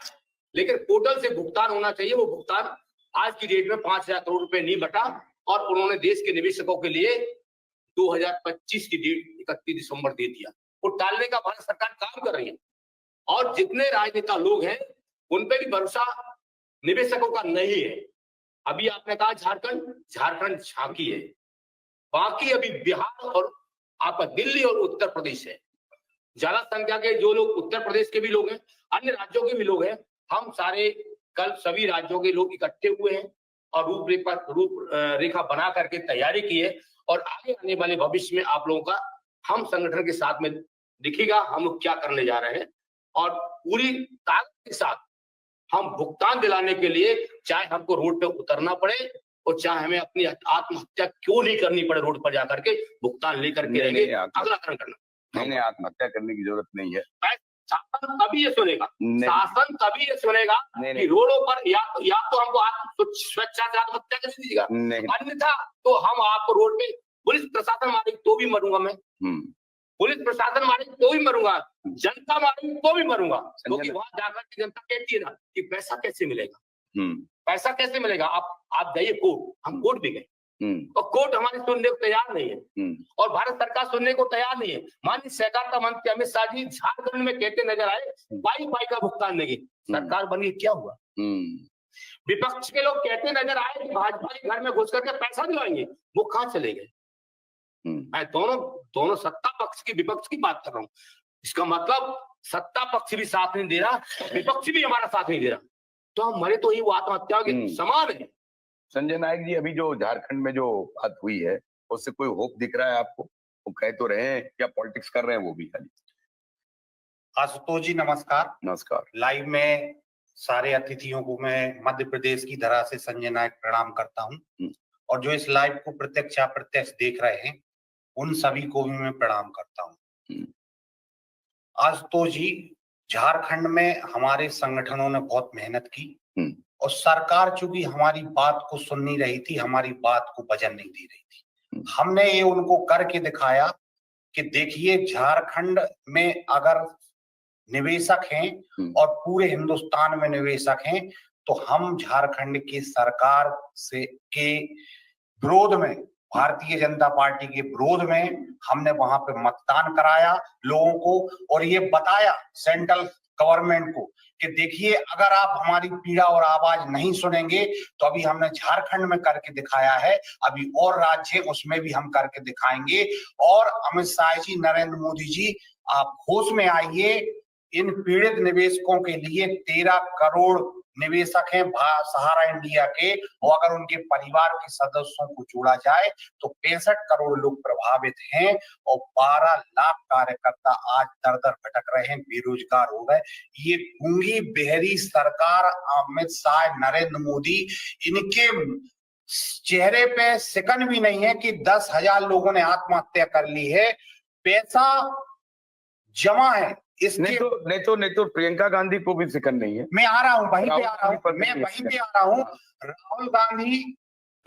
लेकिन पोर्टल से भुगतान होना चाहिए, वो भुगतान आज की डेट में 5,000 करोड़ रुपए नहीं बटा, और उन्होंने देश के निवेशकों के लिए 2025 की डेट 31 दिसंबर दे दिया। वो टालने का भारत सरकार काम कर रही है, और जितने राजनेता लोग हैं उन पे भी भरोसा निवेशकों का नहीं है। अभी आपने कहा झारखंड झांकी है, बाकी अभी बिहार और आपका दिल्ली और उत्तर प्रदेश है। ज्यादा संख्या के जो लोग उत्तर प्रदेश के भी लोग हैं, अन्य राज्यों के भी लोग हैं, हम सारे कल सभी राज्यों के लोग इकट्ठे हुए हैं और रूपरेखा बना करके तैयारी की है, और आगे आने वाले भविष्य में आप लोगों का हम संगठन के साथ में दिखेगा हम लोग क्या करने जा रहे हैं, और पूरी ताकत के साथ हम भुगतान दिलाने के लिए, चाहे हमको रोड पे उतरना पड़े और चाहे हमें अपनी आत्महत्या क्यों नहीं करनी पड़े, रोड पर जाकर के भुगतान लेकर के रहेंगे, अगला कर्म करना। नहीं, आत्महत्या करने की जरूरत नहीं है। शासन तभी ये सुनेगा, शासन तभी ये सुनेगा कि रोडों पर या तो हमको स्वेच्छा से आत्महत्या कर दीजिएगा, अन्यथा तो हम आपको रोड पे, पुलिस प्रशासन मारेगी तो भी मरूंगा मैं, पुलिस प्रशासन मारेगी तो भी मरूंगा, जनता मारेगी तो भी मरूंगा, क्योंकि वहां जाकर के जनता कहती है ना कि पैसा कैसे मिलेगा, पैसा कैसे मिलेगा। आप जाइए कोर्ट, हम कोर्ट भी गए और कोर्ट हमारी सुनने को तैयार नहीं है, और भारत सरकार सुनने को तैयार नहीं है। माननीय सहकारिता मंत्री अमित शाह जी झारखंड में कहते नजर आए पाई का भुगतान नहीं, सरकार बनी क्या हुआ। विपक्ष के लोग कहते नजर आए कि भाजपा के घर में घुस करके पैसा दिलाएंगे, वो कहाँ चले गए। मैं दोनों सत्ता पक्ष की विपक्ष की बात कर रहा हूँ, इसका मतलब सत्ता पक्ष भी साथ नहीं दे रहा, विपक्ष भी हमारा साथ नहीं दे रहा, तो हम मरे तो ही वो आत्महत्या के समान है। संजय नायक जी, अभी जो झारखंड में जो बात हुई है उससे कोई होप दिख रहा है आपको? वो कह तो रहे हैं क्या पॉलिटिक्स कर रहे हैं वो भी खाली? आशुतोष जी नमस्कार। नमस्कार। लाइव में सारे अतिथियों को मैं मध्य प्रदेश की धरा से संजय नायक प्रणाम करता हूं, और जो इस लाइव को प्रत्यक्ष अप्रत्यक्ष देख रहे हैं उन सभी को भी मैं प्रणाम करता हूं। आशुतोष जी, झारखंड में हमारे संगठनों ने बहुत मेहनत की, और सरकार चूंकि हमारी बात को सुन नहीं रही थी, हमारी बात को वजन नहीं दे रही थी, हमने ये उनको करके दिखाया कि देखिए झारखंड में अगर निवेशक हैं और पूरे हिंदुस्तान में निवेशक हैं, तो हम झारखंड की सरकार से के विरोध में, भारतीय जनता पार्टी के विरोध में हमने वहां पे मतदान कराया लोगों को, और ये बताया सेंट्रल गवर्नमेंट को कि देखिए अगर आप हमारी पीड़ा और आवाज नहीं सुनेंगे तो अभी हमने झारखंड में करके दिखाया है, अभी और राज्य उसमें भी हम करके दिखाएंगे। और अमित शाह जी, नरेंद्र मोदी जी, आप होश में आइए, इन पीड़ित निवेशकों के लिए 13 करोड़ निवेशक हैं सहारा इंडिया के, और अगर उनके परिवार के सदस्यों को जोड़ा जाए तो 65 करोड़ लोग प्रभावित हैं, और 12 लाख कार्यकर्ता आज दर दर भटक रहे हैं, बेरोजगार हो गए। ये गूंगी बहरी सरकार, अमित शाह, नरेंद्र मोदी, इनके चेहरे पे सिकन भी नहीं है कि 10,000 लोगों ने आत्महत्या कर ली है, पैसा जमा है। नहीं तो प्रियंका गांधी को भी सिकन नहीं है। मैं आ रहा हूँ, वहीं पे आ रहा हूँ। राहुल गांधी,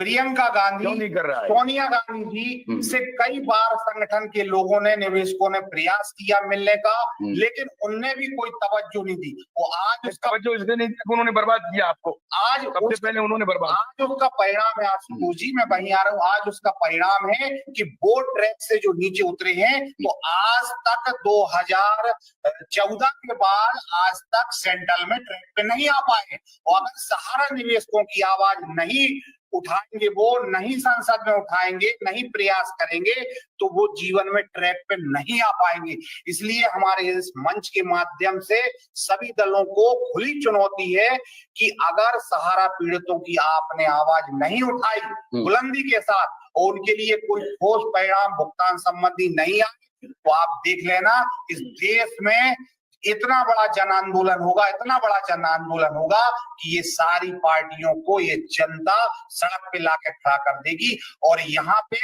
प्रियंका गांधी, नहीं कर रहा है। सोनिया गांधी जी से कई बार संगठन के लोगों ने, निवेशकों ने प्रयास किया मिलने का, लेकिन उनने भी कोई तवज्जो नहीं दी। वो आज उसका तवज्जो इसलिए नहीं दी, उन्होंने बर्बाद किया आपको। आज सबसे पहले उन्होंने बर्बाद। आज उसका परिणाम है, आशुतोष जी मैं वहीं आ रहा हूँ, आज उसका परिणाम है कि बोट ट्रैक से जो नीचे उतरे हैं, तो आज तक 2014 के बाद आज तक सेंट्रल में ट्रैक पे नहीं आ पाए। और अगर सहारा निवेशकों की आवाज नहीं उठाएंगे, वो नहीं संसद में उठाएंगे, नहीं प्रयास करेंगे, तो वो जीवन में ट्रैक पे नहीं आ पाएंगे। इसलिए हमारे इस मंच के माध्यम से सभी दलों को खुली चुनौती है कि अगर सहारा पीड़ितों की आपने आवाज नहीं उठाई बुलंदी के साथ, और उनके लिए कोई ठोस परिणाम भुगतान संबंधी नहीं आए, तो आप देख लेना इस देश में इतना बड़ा जन आंदोलन होगा, इतना बड़ा जन आंदोलन होगा कि ये सारी पार्टियों को ये जनता सड़क पे लाके खड़ा कर देगी। और यहाँ पे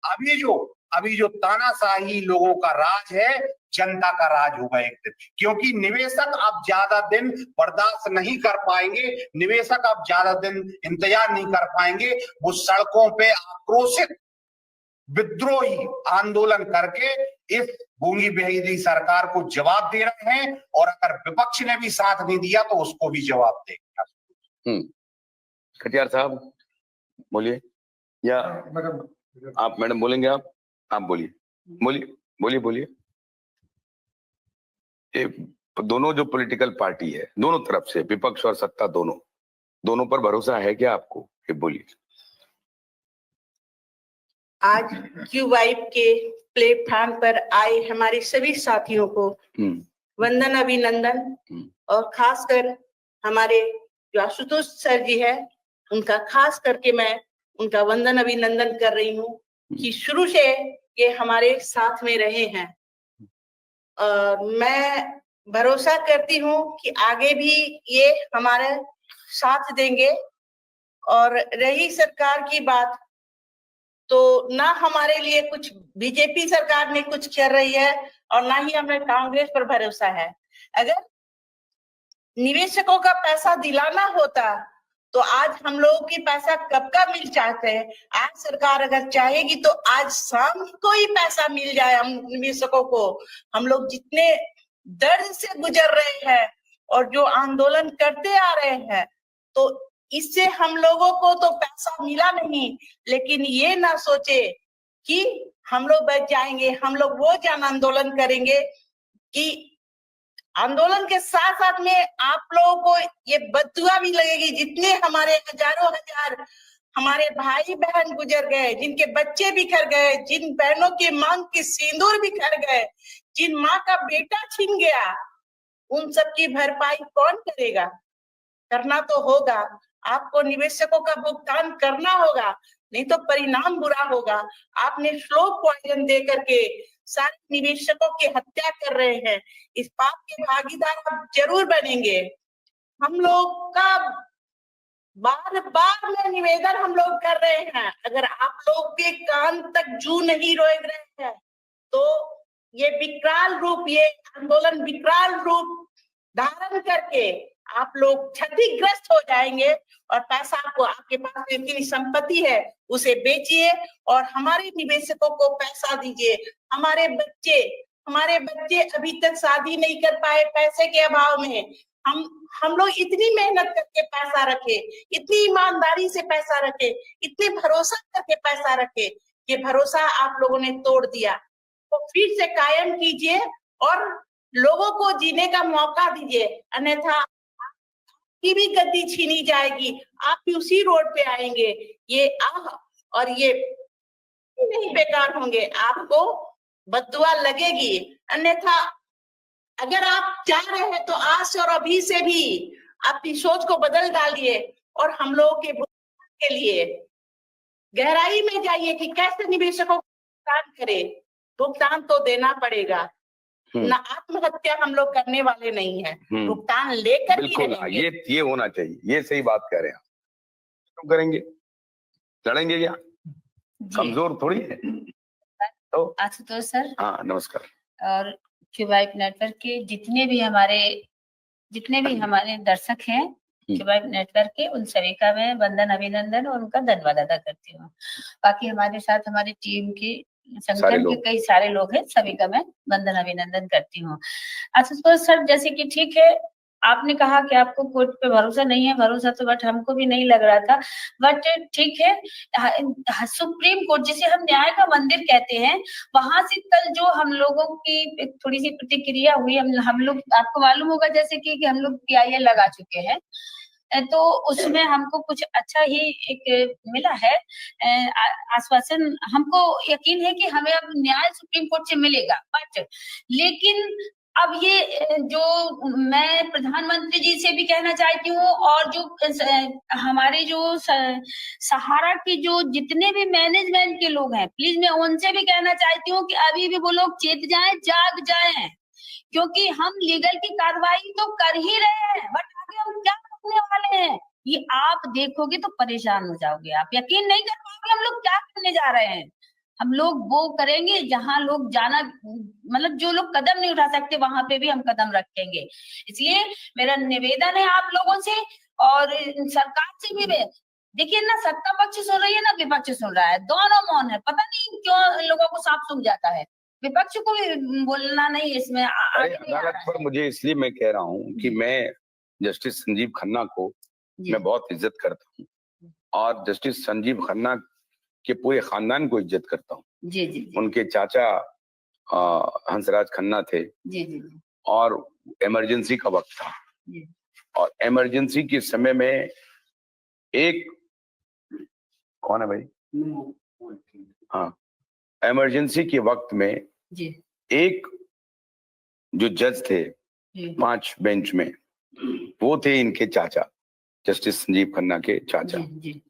अभी जो तानाशाही लोगों का राज है, जनता का राज होगा एक दिन, क्योंकि निवेशक अब ज्यादा दिन बर्दाश्त नहीं कर पाएंगे, निवेशक अब ज्यादा दिन इंतजार नहीं कर पाएंगे। वो सड़कों पे आक्रोशित विद्रोही आंदोलन करके इस गूंगी बेहदी सरकार को जवाब दे रहे हैं, और अगर विपक्ष ने भी साथ नहीं दिया तो उसको भी जवाब देंगे। कटियार साहब बोलिए, या आप मैडम बोलेंगे? आप बोलिए, बोलिए। ये दोनों जो पॉलिटिकल पार्टी है, दोनों तरफ से, विपक्ष और सत्ता, दोनों पर भरोसा है क्या आपको? ये बोलिए। आज क्यूवाइब के प्लेटफॉर्म पर आए हमारे सभी साथियों को वंदन अभिनंदन, और खासकर हमारे जो आशुतोष सर जी है, उनका खास करके मैं उनका वंदन अभिनंदन कर रही हूँ कि शुरू से ये हमारे साथ में रहे हैं। मैं भरोसा करती हूँ कि आगे भी ये हमारे साथ देंगे। और रही सरकार की बात, तो ना हमारे लिए कुछ बीजेपी सरकार ने कुछ कर रही है और ना ही हमें कांग्रेस पर भरोसा है। अगर निवेशकों का पैसा दिलाना होता तो आज हम लोगों की पैसा कब का मिल जाते हैं। आज सरकार अगर चाहेगी तो आज शाम को ही पैसा मिल जाए हम निवेशकों को। हम लोग जितने दर्द से गुजर रहे हैं और जो आंदोलन करते आ रहे हैं, तो इससे हम लोगों को तो पैसा मिला नहीं, लेकिन ये ना सोचे कि हम लोग बच जाएंगे। हम लोग वो जन आंदोलन करेंगे कि आंदोलन के साथ साथ में आप लोगों को ये बददुआ भी लगेगी। जितने हमारे हजारों हजार हमारे भाई बहन गुजर गए, जिनके बच्चे बिखर गए, जिन बहनों के मांग के सिंदूर बिखर गए, जिन माँ का बेटा छिन गया, उन सब की भरपाई कौन करेगा? करना तो होगा, आपको निवेशकों का भुगतान करना होगा, नहीं तो परिणाम बुरा होगा। आपने स्लो पॉइजन दे करके सारे निवेशकों की हत्या कर रहे हैं। इस पाप के भागीदार आप जरूर बनेंगे। हम लोग का बार बार में निवेदन हम लोग कर रहे हैं, अगर आप लोग के कान तक जू नहीं रोक रहे हैं तो ये विकराल रूप, ये आंदोलन विकराल रूप धारण करके आप लोग क्षतिग्रस्त हो जाएंगे। और पैसा आपको, आपके पास जितनी संपत्ति है उसे बेचिए और हमारे निवेशकों को पैसा दीजिए। हमारे बच्चे अभी तक शादी नहीं कर पाए पैसे के अभाव में। हम लोग इतनी मेहनत करके पैसा रखे, इतनी ईमानदारी से पैसा रखे, इतने भरोसा करके पैसा रखे, ये भरोसा आप लोगों ने तोड़ दिया। तो फिर से कायम कीजिए और लोगों को जीने का मौका दीजिए, अन्यथा की भी गद्दी छीनी जाएगी, आप भी उसी रोड पे आएंगे। ये और ये नहीं बेकार होंगे, आपको बद्दुआ लगेगी। अन्यथा अगर आप चाह रहे हैं तो आज से और अभी से भी अपनी सोच को बदल डालिए और हम लोगों के भुगतान के लिए गहराई में जाइए कि कैसे निवेशकों को भुगतान करें। भुगतान तो देना पड़ेगा, ना आत्महत्या हम लोग करने वाले नहीं है, भुगतान लेकर ही रहेंगे। ये होना चाहिए, ये सही बात कह रहे हैं। तो करेंगे, लड़ेंगे क्या? कमजोर थोड़ी है। तो आशुतोष सर, हाँ नमस्कार। और क्यूवाइब नेटवर्क के जितने भी हमारे दर्शक हैं क्यूवाइब नेटवर्क के, उन सभी का मैं वंदन अभिनंदन और उनका धन्यवाद अदा करती हूँ। बाकी हमारे साथ हमारे टीम के संगठन के कई सारे लोग हैं, सभी का मैं वंदन अभिनंदन करती हूँ। आशुतोष सर, जैसे कि ठीक है, आपने कहा कि आपको कोर्ट पे भरोसा नहीं है, भरोसा तो बट हमको भी नहीं लग रहा था, बट ठीक है। सुप्रीम कोर्ट, जिसे हम न्याय का मंदिर कहते हैं, वहां से कल जो हम लोगों की थोड़ी सी प्रतिक्रिया हुई, हम लोग, आपको मालूम होगा जैसे कि हम लोग PIL लगा चुके हैं, तो उसमें हमको कुछ अच्छा ही एक मिला है आश्वासन। हमको यकीन है कि हमें अब न्याय सुप्रीम कोर्ट से मिलेगा, बट लेकिन अब ये जो मैं प्रधानमंत्री जी से भी कहना चाहती हूँ और जो हमारे जो सहारा के जो जितने भी मैनेजमेंट के लोग हैं, प्लीज मैं उनसे भी कहना चाहती हूँ कि अभी भी वो लोग चेत जाएं, जाग जाएं, क्योंकि हम लीगल की कार्रवाई तो कर ही रहे हैं, बट आगे हम क्या करने वाले हैं ये आप देखोगे तो परेशान हो जाओगे। आप यकीन नहीं कर पाओगे हम लोग क्या करने जा रहे हैं। हम लोग वो करेंगे जहां लोग जाना, मतलब जो लोग कदम नहीं उठा सकते वहां पे भी हम कदम रखेंगे। इसलिए मेरा निवेदन है आप लोगों से और सरकार से भी देखिए ना, सत्ता पक्ष सुन रही है ना विपक्ष सुन रहा है, दोनों मौन है। पता नहीं क्यों इन लोगों को सांप सूंघ जाता है। विपक्ष को भी बोलना नहीं इसमें अरे आगे नहीं आ अदालत रहा पर है। मुझे इसलिए मैं कह रहा हूँ कि मैं जस्टिस संजीव खन्ना को जी मैं बहुत इज्जत करता हूँ और जस्टिस संजीव खन्ना के पूरे खानदान को इज्जत करता हूँ। जी जी जी उनके चाचा हंसराज खन्ना थे जी जी जी और इमरजेंसी का वक्त था जी और इमरजेंसी के समय में एक कौन है भाई, हाँ, इमरजेंसी के वक्त में जी एक जो जज थे जी 5 बेंच में, वो थे इनके चाचा, जस्टिस संजीव खन्ना के चाचा, जी जी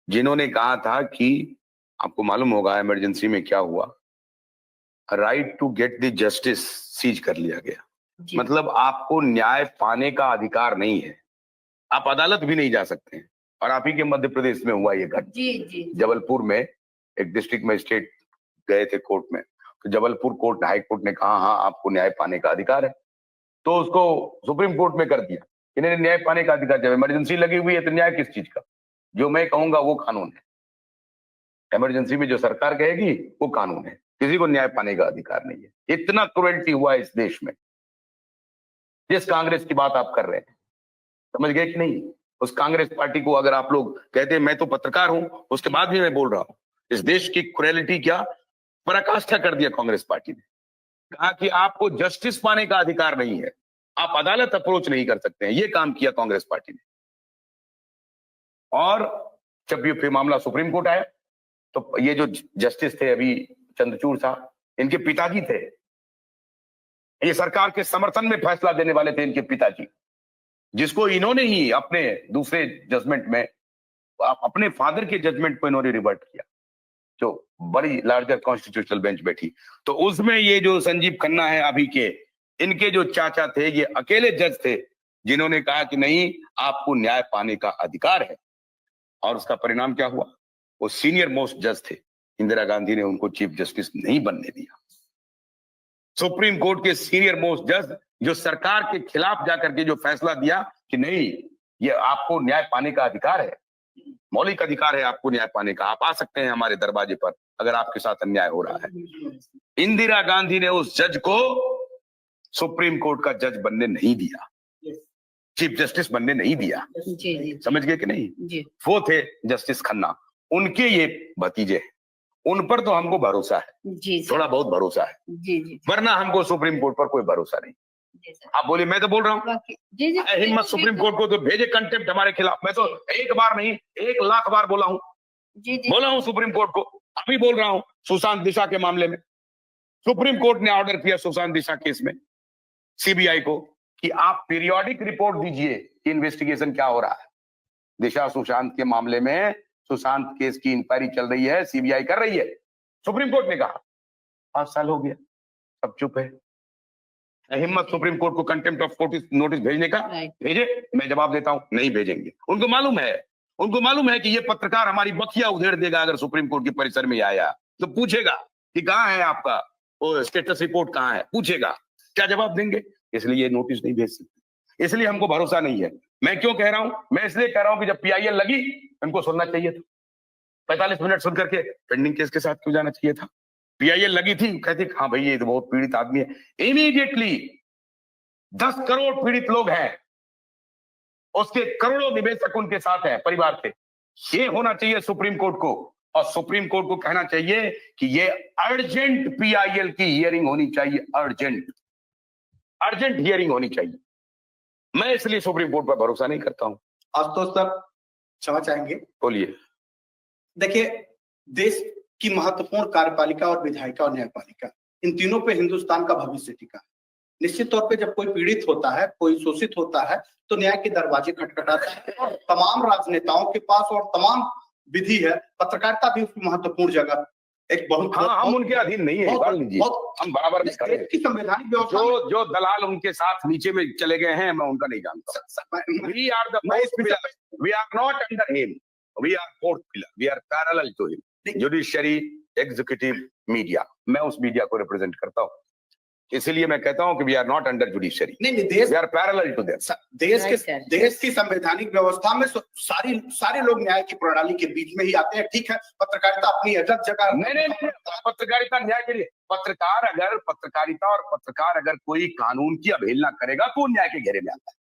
जिन्होंने कहा था कि आपको मालूम होगा इमरजेंसी में क्या हुआ, right to get the justice seize कर लिया गया। जी मतलब आपको न्याय पाने का अधिकार नहीं है, आप अदालत भी नहीं जा सकते हैं। और आप ही के मध्य प्रदेश में हुआ ये घटना। जी जी जबलपुर में एक डिस्ट्रिक्ट मजिस्ट्रेट गए थे कोर्ट में, तो जबलपुर कोर्ट हाई कोर्ट ने कहा हाँ आपको न्याय पाने का अधिकार है, तो उसको सुप्रीम कोर्ट में कर दिया। इन्हें न्याय पाने का अधिकार, जब इमरजेंसी लगी हुई है तो न्याय किस चीज का? जो मैं कहूंगा वो कानून है, इमरजेंसी में जो सरकार कहेगी वो कानून है, किसी को न्याय पाने का अधिकार नहीं है। इतना क्रुएल्टी हुआ है इस देश में। जिस कांग्रेस की बात आप कर रहे हैं, समझ गए कि नहीं? उस कांग्रेस पार्टी को अगर आप लोग कहते हैं मैं तो पत्रकार हूं, उसके बाद भी मैं बोल रहा हूं, इस देश की क्रुएलिटी क्या पराकाष्ठा कर दिया कांग्रेस पार्टी ने। कहा कि आपको जस्टिस पाने का अधिकार नहीं है, आप अदालत अप्रोच नहीं कर सकते हैं, ये काम किया कांग्रेस पार्टी ने। और जब ये फिर मामला सुप्रीम कोर्ट आया तो ये जो जस्टिस थे अभी चंद्रचूड़ साहब, इनके पिताजी थे, ये सरकार के समर्थन में फैसला देने वाले थे इनके पिताजी, जिसको इन्होंने ही अपने दूसरे जजमेंट में, अपने फादर के जजमेंट को इन्होंने रिवर्ट किया, जो बड़ी लार्जर कॉन्स्टिट्यूशनल बेंच बैठी। तो उसमें ये जो संजीव खन्ना है अभी के, इनके जो चाचा थे, ये अकेले जज थे जिन्होंने कहा कि नहीं आपको न्याय पाने का अधिकार है। और उसका परिणाम क्या हुआ? वो सीनियर मोस्ट जज थे, इंदिरा गांधी ने उनको चीफ जस्टिस नहीं बनने दिया। सुप्रीम कोर्ट के सीनियर मोस्ट जज जो सरकार के खिलाफ जाकर के जो फैसला दिया कि नहीं ये आपको न्याय पाने का अधिकार है, मौलिक अधिकार है आपको न्याय पाने का, आप आ सकते हैं हमारे दरवाजे पर अगर आपके साथ अन्याय हो रहा है। इंदिरा गांधी ने उस जज को सुप्रीम कोर्ट का जज बनने नहीं दिया, चीफ जस्टिस बनने नहीं दिया। जी जी समझ गए कि नहीं? जी वो थे जस्टिस खन्ना, उनके ये भतीजे हैं, उन पर तो हमको भरोसा है, जी सर, थोड़ा बहुत भरोसा है, जी जी वरना हमको सुप्रीम कोर्ट पर कोई भरोसा नहीं। जी सर। आप बोलिए, मैं तो बोल रहा हूँ बाकी जी जी हिम्मत सुप्रीम कोर्ट को तो भेजे कंटेम्प्ट हमारे खिलाफ। मैं तो एक बार नहीं 1 लाख बार बोला हूँ, जी जी बोला हूँ सुप्रीम कोर्ट को, अभी बोल रहा हूँ। सुशांत दिशा के मामले में सुप्रीम कोर्ट ने ऑर्डर किया सुशांत दिशा केस में सीबीआई को कि आप पीरियोडिक रिपोर्ट दीजिए कि इन्वेस्टिगेशन क्या हो रहा है। दिशा सुशांत के मामले में सुशांत केस की इंक्वायरी चल रही है, सीबीआई कर रही है। सुप्रीम कोर्ट ने कहा 5 साल हो गया, सब चुप है। हिम्मत सुप्रीम कोर्ट को कंटेम्प्ट ऑफ कोर्ट नोटिस भेजने का, राइट भेजे, मैं जवाब देता हूं नहीं भेजेंगे। उनको मालूम है कि ये पत्रकार हमारी बखिया उधेड़ देगा अगर सुप्रीम कोर्ट के परिसर में आया तो पूछेगा कि कहाँ है आपका वो स्टेटस रिपोर्ट, कहाँ है, पूछेगा, क्या जवाब देंगे? इसलिए ये नोटिस नहीं भेज सकते, इसलिए हमको भरोसा नहीं है। मैं क्यों कह रहा हूं? मैं इसलिए कह रहा हूं कि जब पीआईएल लगी इनको सुनना चाहिए था, 45 मिनट सुन करके पेंडिंग केस के साथ क्यों जाना चाहिए था? पीआईएल लगी थी, कहती हाँ भाई ये तो बहुत पीड़ित आदमी है, इमीडिएटली 10 करोड़ पीड़ित लोग हैं, उसके करोड़ों निवेशक उनके साथ हैं, परिवार के। ये होना चाहिए सुप्रीम कोर्ट को, और सुप्रीम कोर्ट को कहना चाहिए कि ये अर्जेंट पीआईएल की हियरिंग होनी चाहिए, अर्जेंट हियरिंग होनी चाहिए। मैं इसलिए सुप्रीम कोर्ट पर भरोसा नहीं करता हूं। आशुतोष सर क्षमा चाहेंगे। बोलिए। देखिए, देश की महत्वपूर्ण कार्यपालिका और विधायिका और न्यायपालिका, इन तीनों पे हिंदुस्तान का भविष्य टिका है। निश्चित तौर पे जब कोई पीड़ित होता है, कोई शोषित होता है, तो न्याय के दरवाजे खटखटाते हैं और तमाम राजनेताओं के पास और तमाम विधि है, पत्रकारिता भी उसकी महत्वपूर्ण जगह एक बहुत। हाँ, हम उनके अधीन नहीं है, निकाल लीजिए, हम बराबर में खड़े हैं। की संवैधानिक व्यवस्था जो दलाल उनके साथ नीचे में चले गए हैं, मैं उनका नहीं जानता। We are the fourth pillar. We are not under him. We are fourth pillar. We are parallel to him. Judiciary, executive, media. मैं उस मीडिया को रिप्रेजेंट करता हूँ। इसलिए मैं कहता हूं कि we are not under judiciary, नहीं देश we are parallel to them. देश की संवैधानिक व्यवस्था में सारे लोग न्याय की प्रणाली के बीच में ही आते हैं। ठीक है, पत्रकारिता अपनी अलग जगह। नहीं, पत्रकारिता न्याय के लिए पत्रकारिता और पत्रकार अगर कोई कानून की अवहेलना करेगा तो न्याय के घेरे में आता है,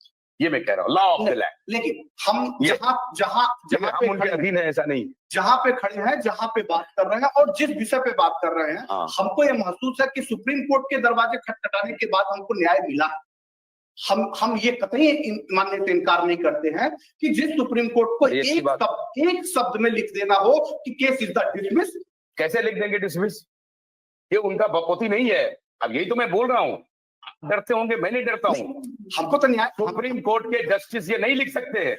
ये मैं कह रहा हूँ, लॉ ऑफ द लैंड। लेकिन हम जहां हम उनके अधीन है ऐसा नहीं, जहां पे खड़े हैं, जहां पे बात कर रहे हैं और जिस विषय पे बात कर रहे हैं, हमको ये महसूस है कि सुप्रीम कोर्ट के दरवाजे खटखटाने के बाद हमको न्याय मिला। हम ये कतई मानने से इनकार नहीं करते हैं कि जिस सुप्रीम कोर्ट को एक शब्द में लिख देना हो कि केस इज द डिसमिस। कैसे लिख देंगे डिसमिस? ये उनका बपोती नहीं है। अब यही तो मैं बोल रहा हूँ, डरते होंगे, मैं नहीं डरता हूँ। हमको तो न्याय, सुप्रीम कोर्ट के जस्टिस ये नहीं लिख सकते हैं,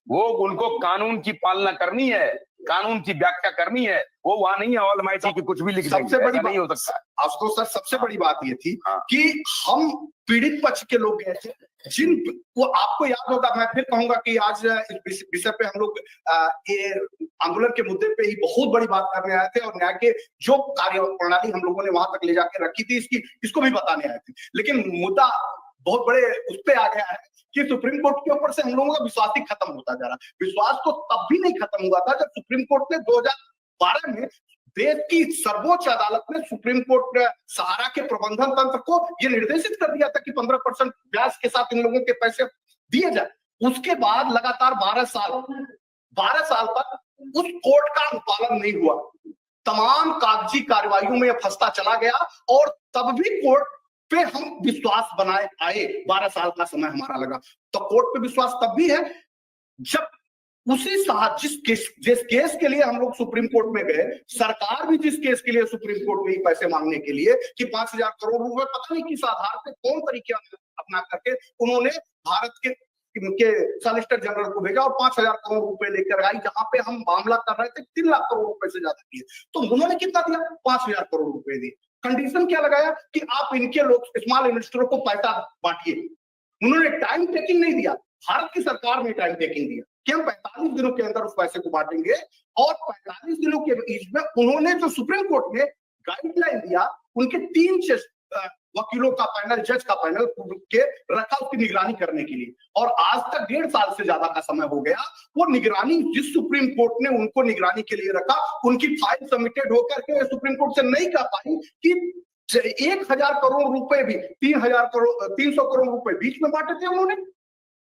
वो उनको कानून की पालना करनी है, कानून की व्याख्या करनी है, वो वहां नहीं है ऑलमाइटी की कुछ भी लिख देंगे। सबसे बड़ी नहीं हो सकता। आशुतोष सर, सबसे बड़ी बात ये थी कि हम पीड़ित पक्ष के लोग गए थे, वो आपको याद होगा, मैं फिर कहूंगा कि आज इस विषय पे हम लोग ये आंदोलन के मुद्दे पे ही बहुत बड़ी बात करने आए थे और न्याय के जो कार्य प्रणाली हम लोगों ने वहां तक ले जाके रखी थी इसको भी बताने आए थे। लेकिन मुद्दा बहुत बड़े उस पे आ गया है कि सुप्रीम कोर्ट के ऊपर से हम लोगों का विश्वास ही खत्म होता जा रहा। विश्वास तो तब भी नहीं खत्म हुआ था जब सुप्रीम कोर्ट ने 2012 में देश की सर्वोच्च अदालत ने सुप्रीम कोर्ट सहारा के प्रबंधन तंत्र को यह निर्देशित कर दिया था कि 15% ब्याज के साथ इन लोगों के पैसे दिए जाए। उसके बाद लगातार 12 साल तक उस कोर्ट का अनुपालन नहीं हुआ, तमाम कागजी कार्रवाइयों में फंसता चला गया और तब भी कोर्ट पे हम विश्वास बनाए आए। 12 साल का समय हमारा लगा। तो कोर्ट पे विश्वास तब भी है जब जिस केस के लिए हम लोग सुप्रीम कोर्ट में गए, सरकार भी जिस केस के लिए सुप्रीम कोर्ट में पैसे मांगने के लिए कि 5,000 करोड़ रुपए पता नहीं किस आधार पे कौन तरीके अपना करके उन्होंने भारत के सॉलिसिटर जनरल को भेजा और 5,000 करोड़ रुपए लेकर आई, जहां पे हम मामला कर रहे थे 3 लाख करोड़ रुपए से ज्यादा दिए। तो उन्होंने कितना दिया? 5,000 करोड़ रुपए दिए। कंडीशन क्या लगाया कि आप इनके लोग स्मॉल इन्वेस्टरों को पैसा बांटिए। उन्होंने टाइम टेकिंग नहीं दिया, भारत की सरकार ने टाइम टेकिंग दिया कि हम 45 दिनों के अंदर उस पैसे को बांटेंगे और 45 दिनों के बीच में उन्होंने जो सुप्रीम कोर्ट ने गाइडलाइन दिया, उनके 3 वकीलों का पैनल, जज का पैनल के रखा उसकी निगरानी करने के लिए। और आज तक 1.5 साल से ज्यादा का समय हो गया। वो निगरानी जिस सुप्रीम कोर्ट ने उनको निगरानी के लिए रखा, उनकी फाइल सबमिटेड होकर के सुप्रीम कोर्ट से नहीं कह पाई कि 1,000 करोड़ रुपए भी 300 करोड़ रुपए बीच में बांटे थे उन्होंने।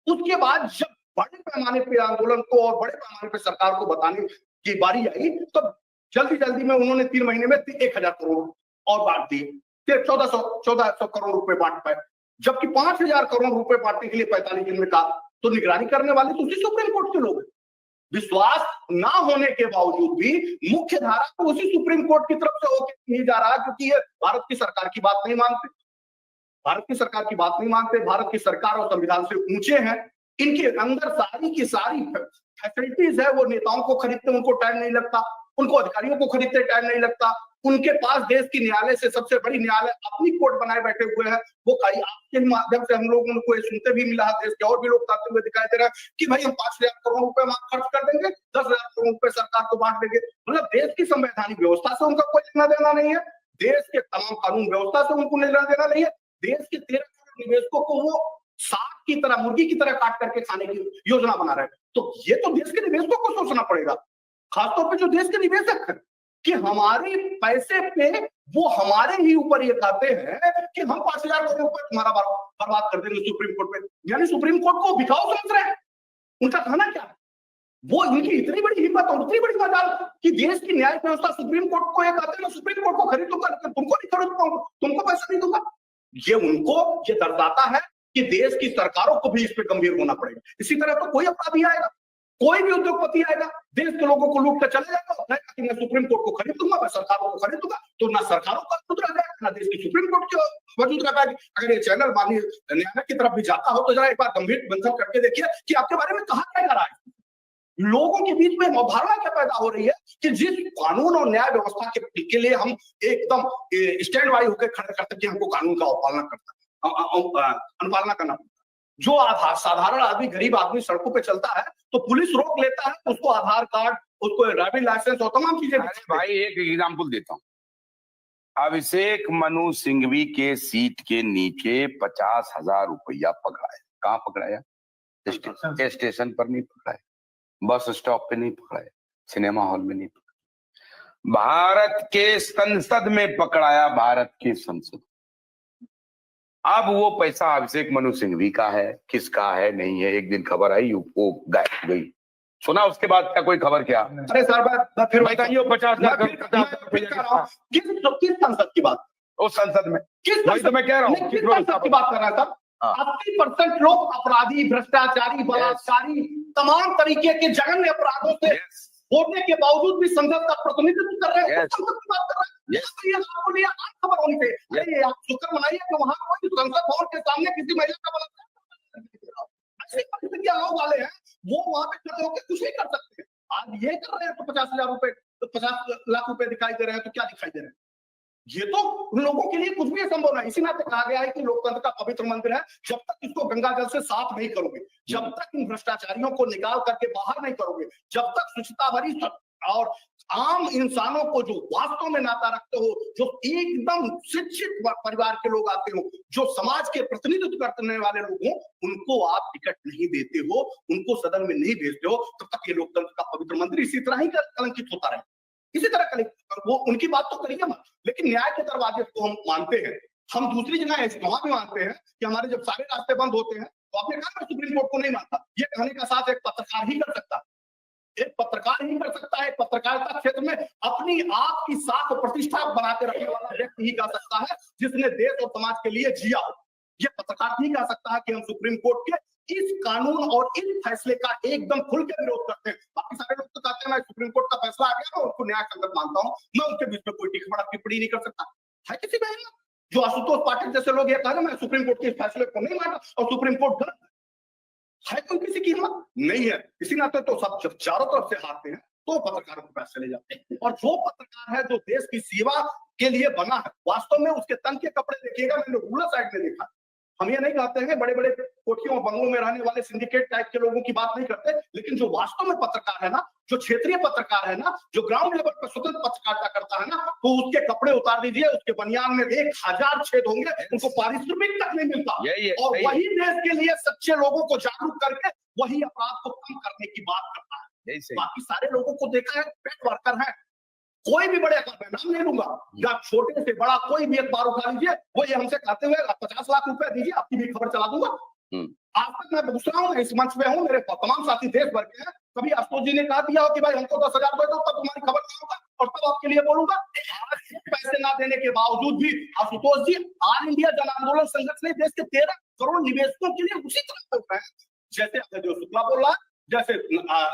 उसके बाद जब बड़े पैमाने पे आंदोलन को और बड़े पैमाने पे सरकार को बताने की बारी आई तो जल्दी में उन्होंने 3 महीने में 1,000 करोड़ और बांट दिए। 1400 करोड़ रुपए बांट पाए, जबकि 5,000 करोड़ रुपए बांटने के लिए 45 दिन में कहा। तो निगरानी करने वाले तो उसी सुप्रीम कोर्ट के लोग हैं। विश्वास ना होने के बावजूद भी मुख्य धारा तो उसी सुप्रीम कोर्ट की तरफ से होकर नहीं जा रहा, क्योंकि ये भारत की सरकार की बात नहीं मानते, भारत की सरकार और संविधान से ऊंचे हैं। इनके अंदर सारी की सारी फैसिलिटीज है। वो नेताओं को खरीदते उनको टाइम नहीं लगता, उनको अधिकारियों को खरीदते टाइम नहीं लगता। उनके पास देश की न्यायालय से सबसे बड़ी न्यायालय अपनी कोर्ट बनाए बैठे हुए हैं। वो कई आपके माध्यम से हम लोग उनको सुनते भी मिला है, देश के और भी लोग कहते हुए दिखाई दे रहा है कि भाई हम 5,000 करोड़ रुपए खर्च कर देंगे, 10,000 करोड़ रुपए सरकार को बांट देंगे। मतलब देश की संवैधानिक व्यवस्था से उनका कोई लेना देना नहीं है, देश के तमाम कानून व्यवस्था से उनको लेना देना नहीं है। देश के 13 करोड़ निवेशकों को वो सांप की तरह, मुर्गी की तरह काट करके खाने की योजना बना रहे हैं। तो ये तो देश के निवेशकों को सोचना पड़ेगा, खासतौर पर जो देश के निवेशक है, कि हमारे पैसे पे वो हमारे ही ऊपर ये कहते हैं कि हम 5,000 करोड़ रुपए तुम्हारा बर्बाद कर देंगे सुप्रीम कोर्ट पे। यानी सुप्रीम कोर्ट को बिकाऊ समझ रहे हैं। उनका कहना क्या है? वो इनकी इतनी बड़ी हिम्मत और इतनी बड़ी मजाल कि देश की न्याय व्यवस्था सुप्रीम कोर्ट को ये कहते हैं, सुप्रीम कोर्ट को खरीद दूंगा, तुमको नहीं खरीद पाऊंगा, तुमको पैसा नहीं दूंगा। ये उनको ये दर्शाता है कि देश की सरकारों को भी इस पे गंभीर होना पड़ेगा। इसी तरह तो कोई अपराधी आएगा, कोई भी उद्योगपति आएगा, देश के लोगों को लूट कर चले जाएगा और कहेगा कि मैं सुप्रीम कोर्ट को खरीद दूंगा, मैं सरकारों को खरीद दूंगा। तो ना सरकारों का वजूद रह जाएगा, ना देश की सुप्रीम कोर्ट की वजूद रह पाएगी। अगर ये चैनल माननीय न्यायालय की तरफ भी जाता हो तो जरा एक बार गंभीर मंथन करके देखिए कि आपके बारे में कहा क्या जा रहा है। लोगों के बीच में अवधारणा क्या पैदा हो रही है कि जिस कानून और न्याय व्यवस्था के लिए हम एकदम स्टैंड बाई होकर खड़े करते कि हमको कानून का अनुपालना करना पड़ता। जो आधार साधारण आदमी, गरीब आदमी सड़कों पे चलता है तो पुलिस रोक लेता है, उसको आधार कार्ड, उसको ड्राइविंग लाइसेंस और तमाम चीजें। भाई एक एग्जाम्पल देता हूँ, अभिषेक मनु सिंघवी के सीट के नीचे 50,000 रुपया पकड़ाया। कहाँ पकड़ाया? स्टेशन पर नहीं पकड़ाया, बस स्टॉप पे नहीं पकड़ाया, सिनेमा हॉल में नहीं पकड़ाया, भारत के संसद में पकड़ाया, भारत के संसद। अब वो पैसा अभिषेक मनु सिंघवी का है, किसका है नहीं है, एक दिन खबर आई वो गायब हो गई। सुना उसके बाद क्या कोई खबर? क्या? अरे सर मैं फिर बताइए 50 लाख किस संसद की बात? उस संसद में किस वही तो मैं कह रहा हूँ, किस संसद की बात कर रहा है सर? हाँ। 80% लोग अपराधी, भ्रष्टाचारी, बलात्कारी, तमाम तरीके के जघन्य अपराधों से होने के बावजूद भी संसद का प्रतिनिधित्व कर रहे हैं। संसद की बात कर रहे हैं। ये आपको लिए आज खबर होनी चाहिए। अरे आप शुक्र मनाइए कि वहां कोई संसद भवन के सामने किसी महिला का बलात्कार, ऐसी परिस्थितियां लोग वाले हैं, वो वहां पे खड़े होकर कुछ नहीं कर सकते। आज ये कर रहे हैं तो 50,000 रुपए, तो 50 लाख रुपए दिखाई दे रहे हैं, तो क्या दिखाई दे रहे हैं? ये तो उन लोगों के लिए कुछ भी संभव नहीं। इसी नाते कहा गया है कि लोकतंत्र का पवित्र मंदिर है, जब तक इसको गंगा जल से साफ नहीं करोगे, जब तक इन भ्रष्टाचारियों को निकाल करके बाहर नहीं करोगे, जब तक स्वच्छता भरी और आम इंसानों को जो वास्तव में नाता रखते हो, जो एकदम शिक्षित परिवार के लोग आते हो, जो समाज के प्रतिनिधित्व करने वाले लोग हो, उनको आप टिकट नहीं देते हो, उनको सदन में नहीं भेजते हो, तब तक ये लोकतंत्र का पवित्र मंदिर इसी तरह ही कलंकित होता रहे। इसी तरह वो उनकी बात तो करिए मत, लेकिन न्याय के दरवाजे को हम मानते हैं। हम दूसरी जगह वहां भी मानते हैं कि हमारे जब सारे रास्ते बंद होते हैं, तो आपने कहा मैं सुप्रीम कोर्ट को नहीं मानता, ये कहने का साथ एक पत्रकार ही कर सकता है। एक पत्रकार ही कर सकता है। पत्रकारिता क्षेत्र में अपनी आप की साख प्रतिष्ठा बना के रखने वाला व्यक्ति ही कह सकता है, जिसने देश और समाज के लिए जिया हो। ये पत्रकार ही कह सकता है कि हम सुप्रीम कोर्ट के इस कानून और इस फैसले का एकदम खुल के विरोध करते हैं। बाकी सारे लोग तो कहते हैं मैं सुप्रीम कोर्ट का फैसला आ गया, मैं उनको न्याय संगत मानता हूँ, मैं उनके बीच में कोई टिप्पणी नहीं कर सकता। है किसी में जो आशुतोष पाटिल जैसे लोग ये कह रहे हैं मैं सुप्रीम कोर्ट के फैसले को नहीं मानता और सुप्रीम कोर्ट गलत है कोई किसी की हिम्मत नहीं है। इसी नाते तो सब जब चारों तरफ से हारते हैं तो पत्रकारों के पास चले जाते हैं। और जो पत्रकार है जो देश की सेवा के लिए बना है, वास्तव में उसके तन के कपड़े देखिएगा, मैंने रूरल साइड में देखा। हम ये नहीं कहते हैं बड़े बड़े कोठियों और बंगलों में रहने वाले सिंडिकेट टाइप के लोगों की बात नहीं करते, लेकिन जो वास्तव में पत्रकार है ना, जो क्षेत्रीय पत्रकार है ना, जो ग्राउंड लेवल पर स्वतंत्र पत्रकारिता करता है ना, तो उसके कपड़े उतार दीजिए, उसके बनियान में 1000 छेद होंगे, उनको पारिश्रमिक तक नहीं मिलता। और वही देश के लिए सच्चे लोगों को जागरूक करके वही अपराध को कम करने की बात करता है। बाकी सारे लोगों को देखा है पेट वर्कर है, कोई भी बड़े अखबार, नाम नहीं लूंगा, या छोटे से बड़ा कोई भी अखबार उठा लीजिए, वो ये हमसे कहते हुए 50 लाख रुपए दीजिए आपकी भी खबर चला दूंगा। आज तक मैं दूसरा हूँ, इस मंच पे हूँ, मेरे तमाम साथी देश भर के हैं, कभी आशुतोष जी ने कहा दिया हो कि भाई हमको 10,000 दे दो तब तुम्हारी खबर लाऊंगा और तब आपके लिए बोलूंगा। आज पैसे ना देने के बावजूद भी आशुतोष जी ऑल इंडिया जन आंदोलन संगठन ने देश के 13 करोड़ निवेशकों के लिए उसी तरह बोल रहे हैं, जैसे अजय शुक्ला बोल रहा है, जैसे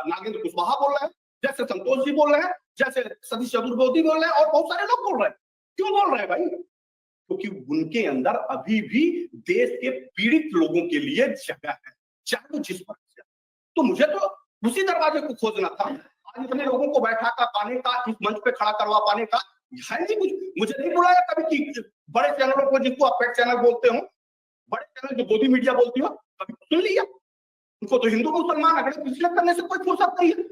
नागेंद्र कुशवाहा बोल रहे हैं, जैसे संतोष जी बोल रहे हैं, जैसे सतीश चतुर्वेदी बोल रहे हैं, और बहुत सारे लोग बोल रहे हैं। क्यों बोल रहे हैं भाई? क्योंकि उनके अंदर अभी भी देश के पीड़ित लोगों के लिए जगह है, चाहे वो जिस पर से। तो मुझे तो उसी दरवाजे को खोजना था। आज इतने लोगों को बैठा कर पाने का, इस मंच पे खड़ा करवा पाने का है नहीं कुछ। मुझे नहीं बुलाया कभी कि बड़े चैनलों को, जिसको आप पेट चैनल बोलते हो, बड़े चैनल जो गोदी मीडिया बोलती हो, कभी सुन लिया? उनको तो हिंदू मुसलमान अगड़े पिछले करने से कोई फुर्सत नहीं है,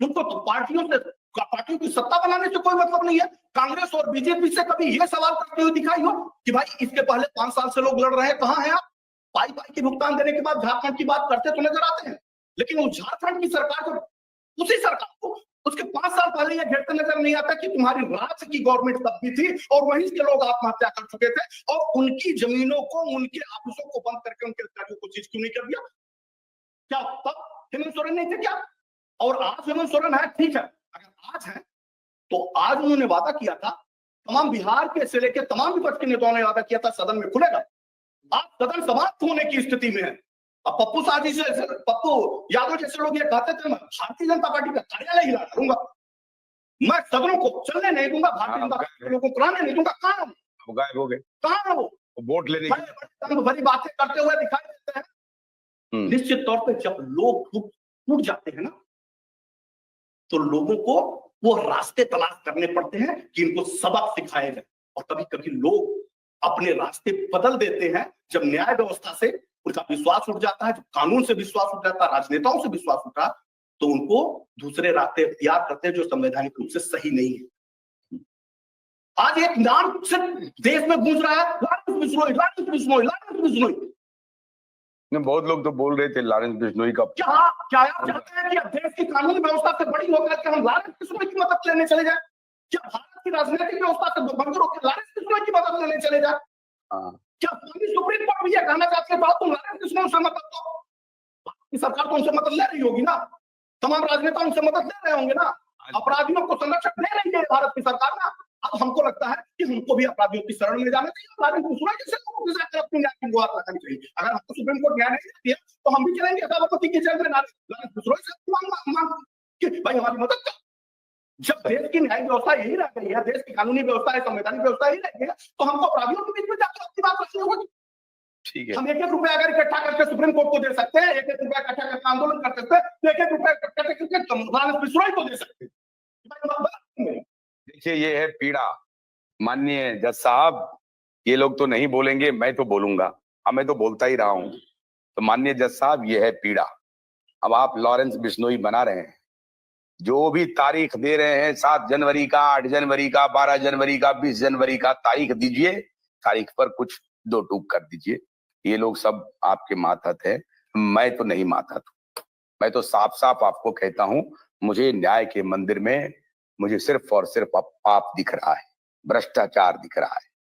उनको तो पार्टियों की सत्ता बनाने से कोई मतलब नहीं है। कांग्रेस और बीजेपी से कभी यह सवाल करते हुए दिखाई हो कि भाई इसके पहले 5 साल से लोग लड़ रहे हैं, कहां हैं आप? पाई की भुगतान देने के बाद झारखंड की बात करते तो नजर आते हैं, लेकिन उस झारखंड की सरकार को, उसी सरकार को उसके 5 साल पहले यह घेरते नजर नहीं आता कि तुम्हारी राज्य की गवर्नमेंट तब भी थी और वहीं के लोग आत्महत्या कर चुके थे, और उनकी जमीनों को, उनके ऑफिसों को बंद करके उनके अधिकारियों को चीज क्यों नहीं कर दिया? क्या तब हेमंत सोरेन नहीं थे क्या? और आज हेमंत सोरेन है, ठीक है, अगर आज है तो आज उन्होंने वादा किया था, तमाम बिहार के से लेकर तमाम विपक्ष के नेताओं ने वादा किया था सदन में खुलेगा। आज सदन समाप्त होने की स्थिति में है। अब पप्पू साजी से, पप्पू यादव जैसे लोग ये कहते थे मैं भारतीय जनता पार्टी का कार्यालय हिला दूंगा, मैं सदनों को चलने नहीं दूंगा, भारतीय जनता पार्टी के लोगों को कराने नहीं दूंगा। कहां गायब हो गए? कहां वो वोट लेने की बड़ी बातें करते हुए दिखाई देते हैं। निश्चित तौर पर जब लोग टूट जाते हैं ना, तो लोगों को वो रास्ते तलाश करने पड़ते हैं कि इनको सबक सिखाए जाए। और कभी कभी लोग अपने रास्ते बदल देते हैं जब न्याय व्यवस्था से उनका विश्वास उठ जाता है, जब कानून से विश्वास उठ जाता है, राजनेताओं से विश्वास उठा, तो उनको दूसरे रास्ते इख्तियार करते हैं जो संवैधानिक रूप से सही नहीं है। आज एक नाम से देश में गूंज रहा है Lawrence Bishnoi, Lawrence Bishnoi, Lawrence Bishnoi. बहुत लोग तो बोल रहे थे लॉरेंस बिश्नोई का। क्या आप चाहते हैं कि देश की कानूनी व्यवस्था से बड़ी होकर के हम लॉरेंस बिश्नोई की मदद लेने चले जाए? क्या भारत की राजनीतिक व्यवस्था से बंद होकर लॉरेंस बिश्नोई की मदद लेने चले जाए? क्या सुप्रीम कोर्ट भी यह कहना चाहते हैं तुम लॉरेंस बिश्नोई से मदद दो? भारत की सरकार तो उनसे मदद ले रही होगी ना, तमाम राजनेता उनसे मदद ले रहे होंगे ना, अपराधियों को संरक्षण दे रही है भारत की सरकार ना। अब हमको लगता है कि हमको भी अपराधियों की शरण में जाना चाहिए, लॉरेंस बिश्नोई जैसे लोगों के साथ अपनी न्याय की गुहार लगानी चाहिए। अगर हमको सुप्रीम कोर्ट न्याय नहीं देती है तो हम भी चलेंगे अदालती की जेल में लॉरेंस बिश्नोई से मांग कि भाई हमारी मदद कर। जब देश की न्याय व्यवस्था यही रह गई है, देश की कानूनी व्यवस्था है, संवैधानिक व्यवस्था यही रह गई है, तो हमको अपराधियों के बीच में जाकर अपनी बात रखनी होगी। ठीक है, हम 1-1 रुपया अगर इकट्ठा करके सुप्रीम कोर्ट को दे सकते हैं, 1-1 रुपया इकट्ठा करके आंदोलन कर सकते हैं, तो 1-1 रुपया इकट्ठा करके लॉरेंस बिश्नोई को दे सकते हैं। देखिए ये है पीड़ा। माननीय जज साहब, ये लोग तो नहीं बोलेंगे, मैं तो बोलूंगा, मैं तो बोलता ही रहा हूं। तो माननीय जज साहब, ये है पीड़ा। अब आप लॉरेंस बिश्नोई बना रहे हैं, जो भी तारीख दे रहे हैं 7 जनवरी का, 8 जनवरी का, 12 जनवरी का, 20 जनवरी का, तारीख दीजिए, तारीख पर कुछ दो टूक कर दीजिए। ये लोग सब आपके मातहत है, मैं तो नहीं मातहत हूं। मैं तो साफ साफ आपको कहता हूं, मुझे न्याय के मंदिर में मुझे सिर्फ और सिर्फ पाप दिख रहा है, भ्रष्टाचार दिख रहा है।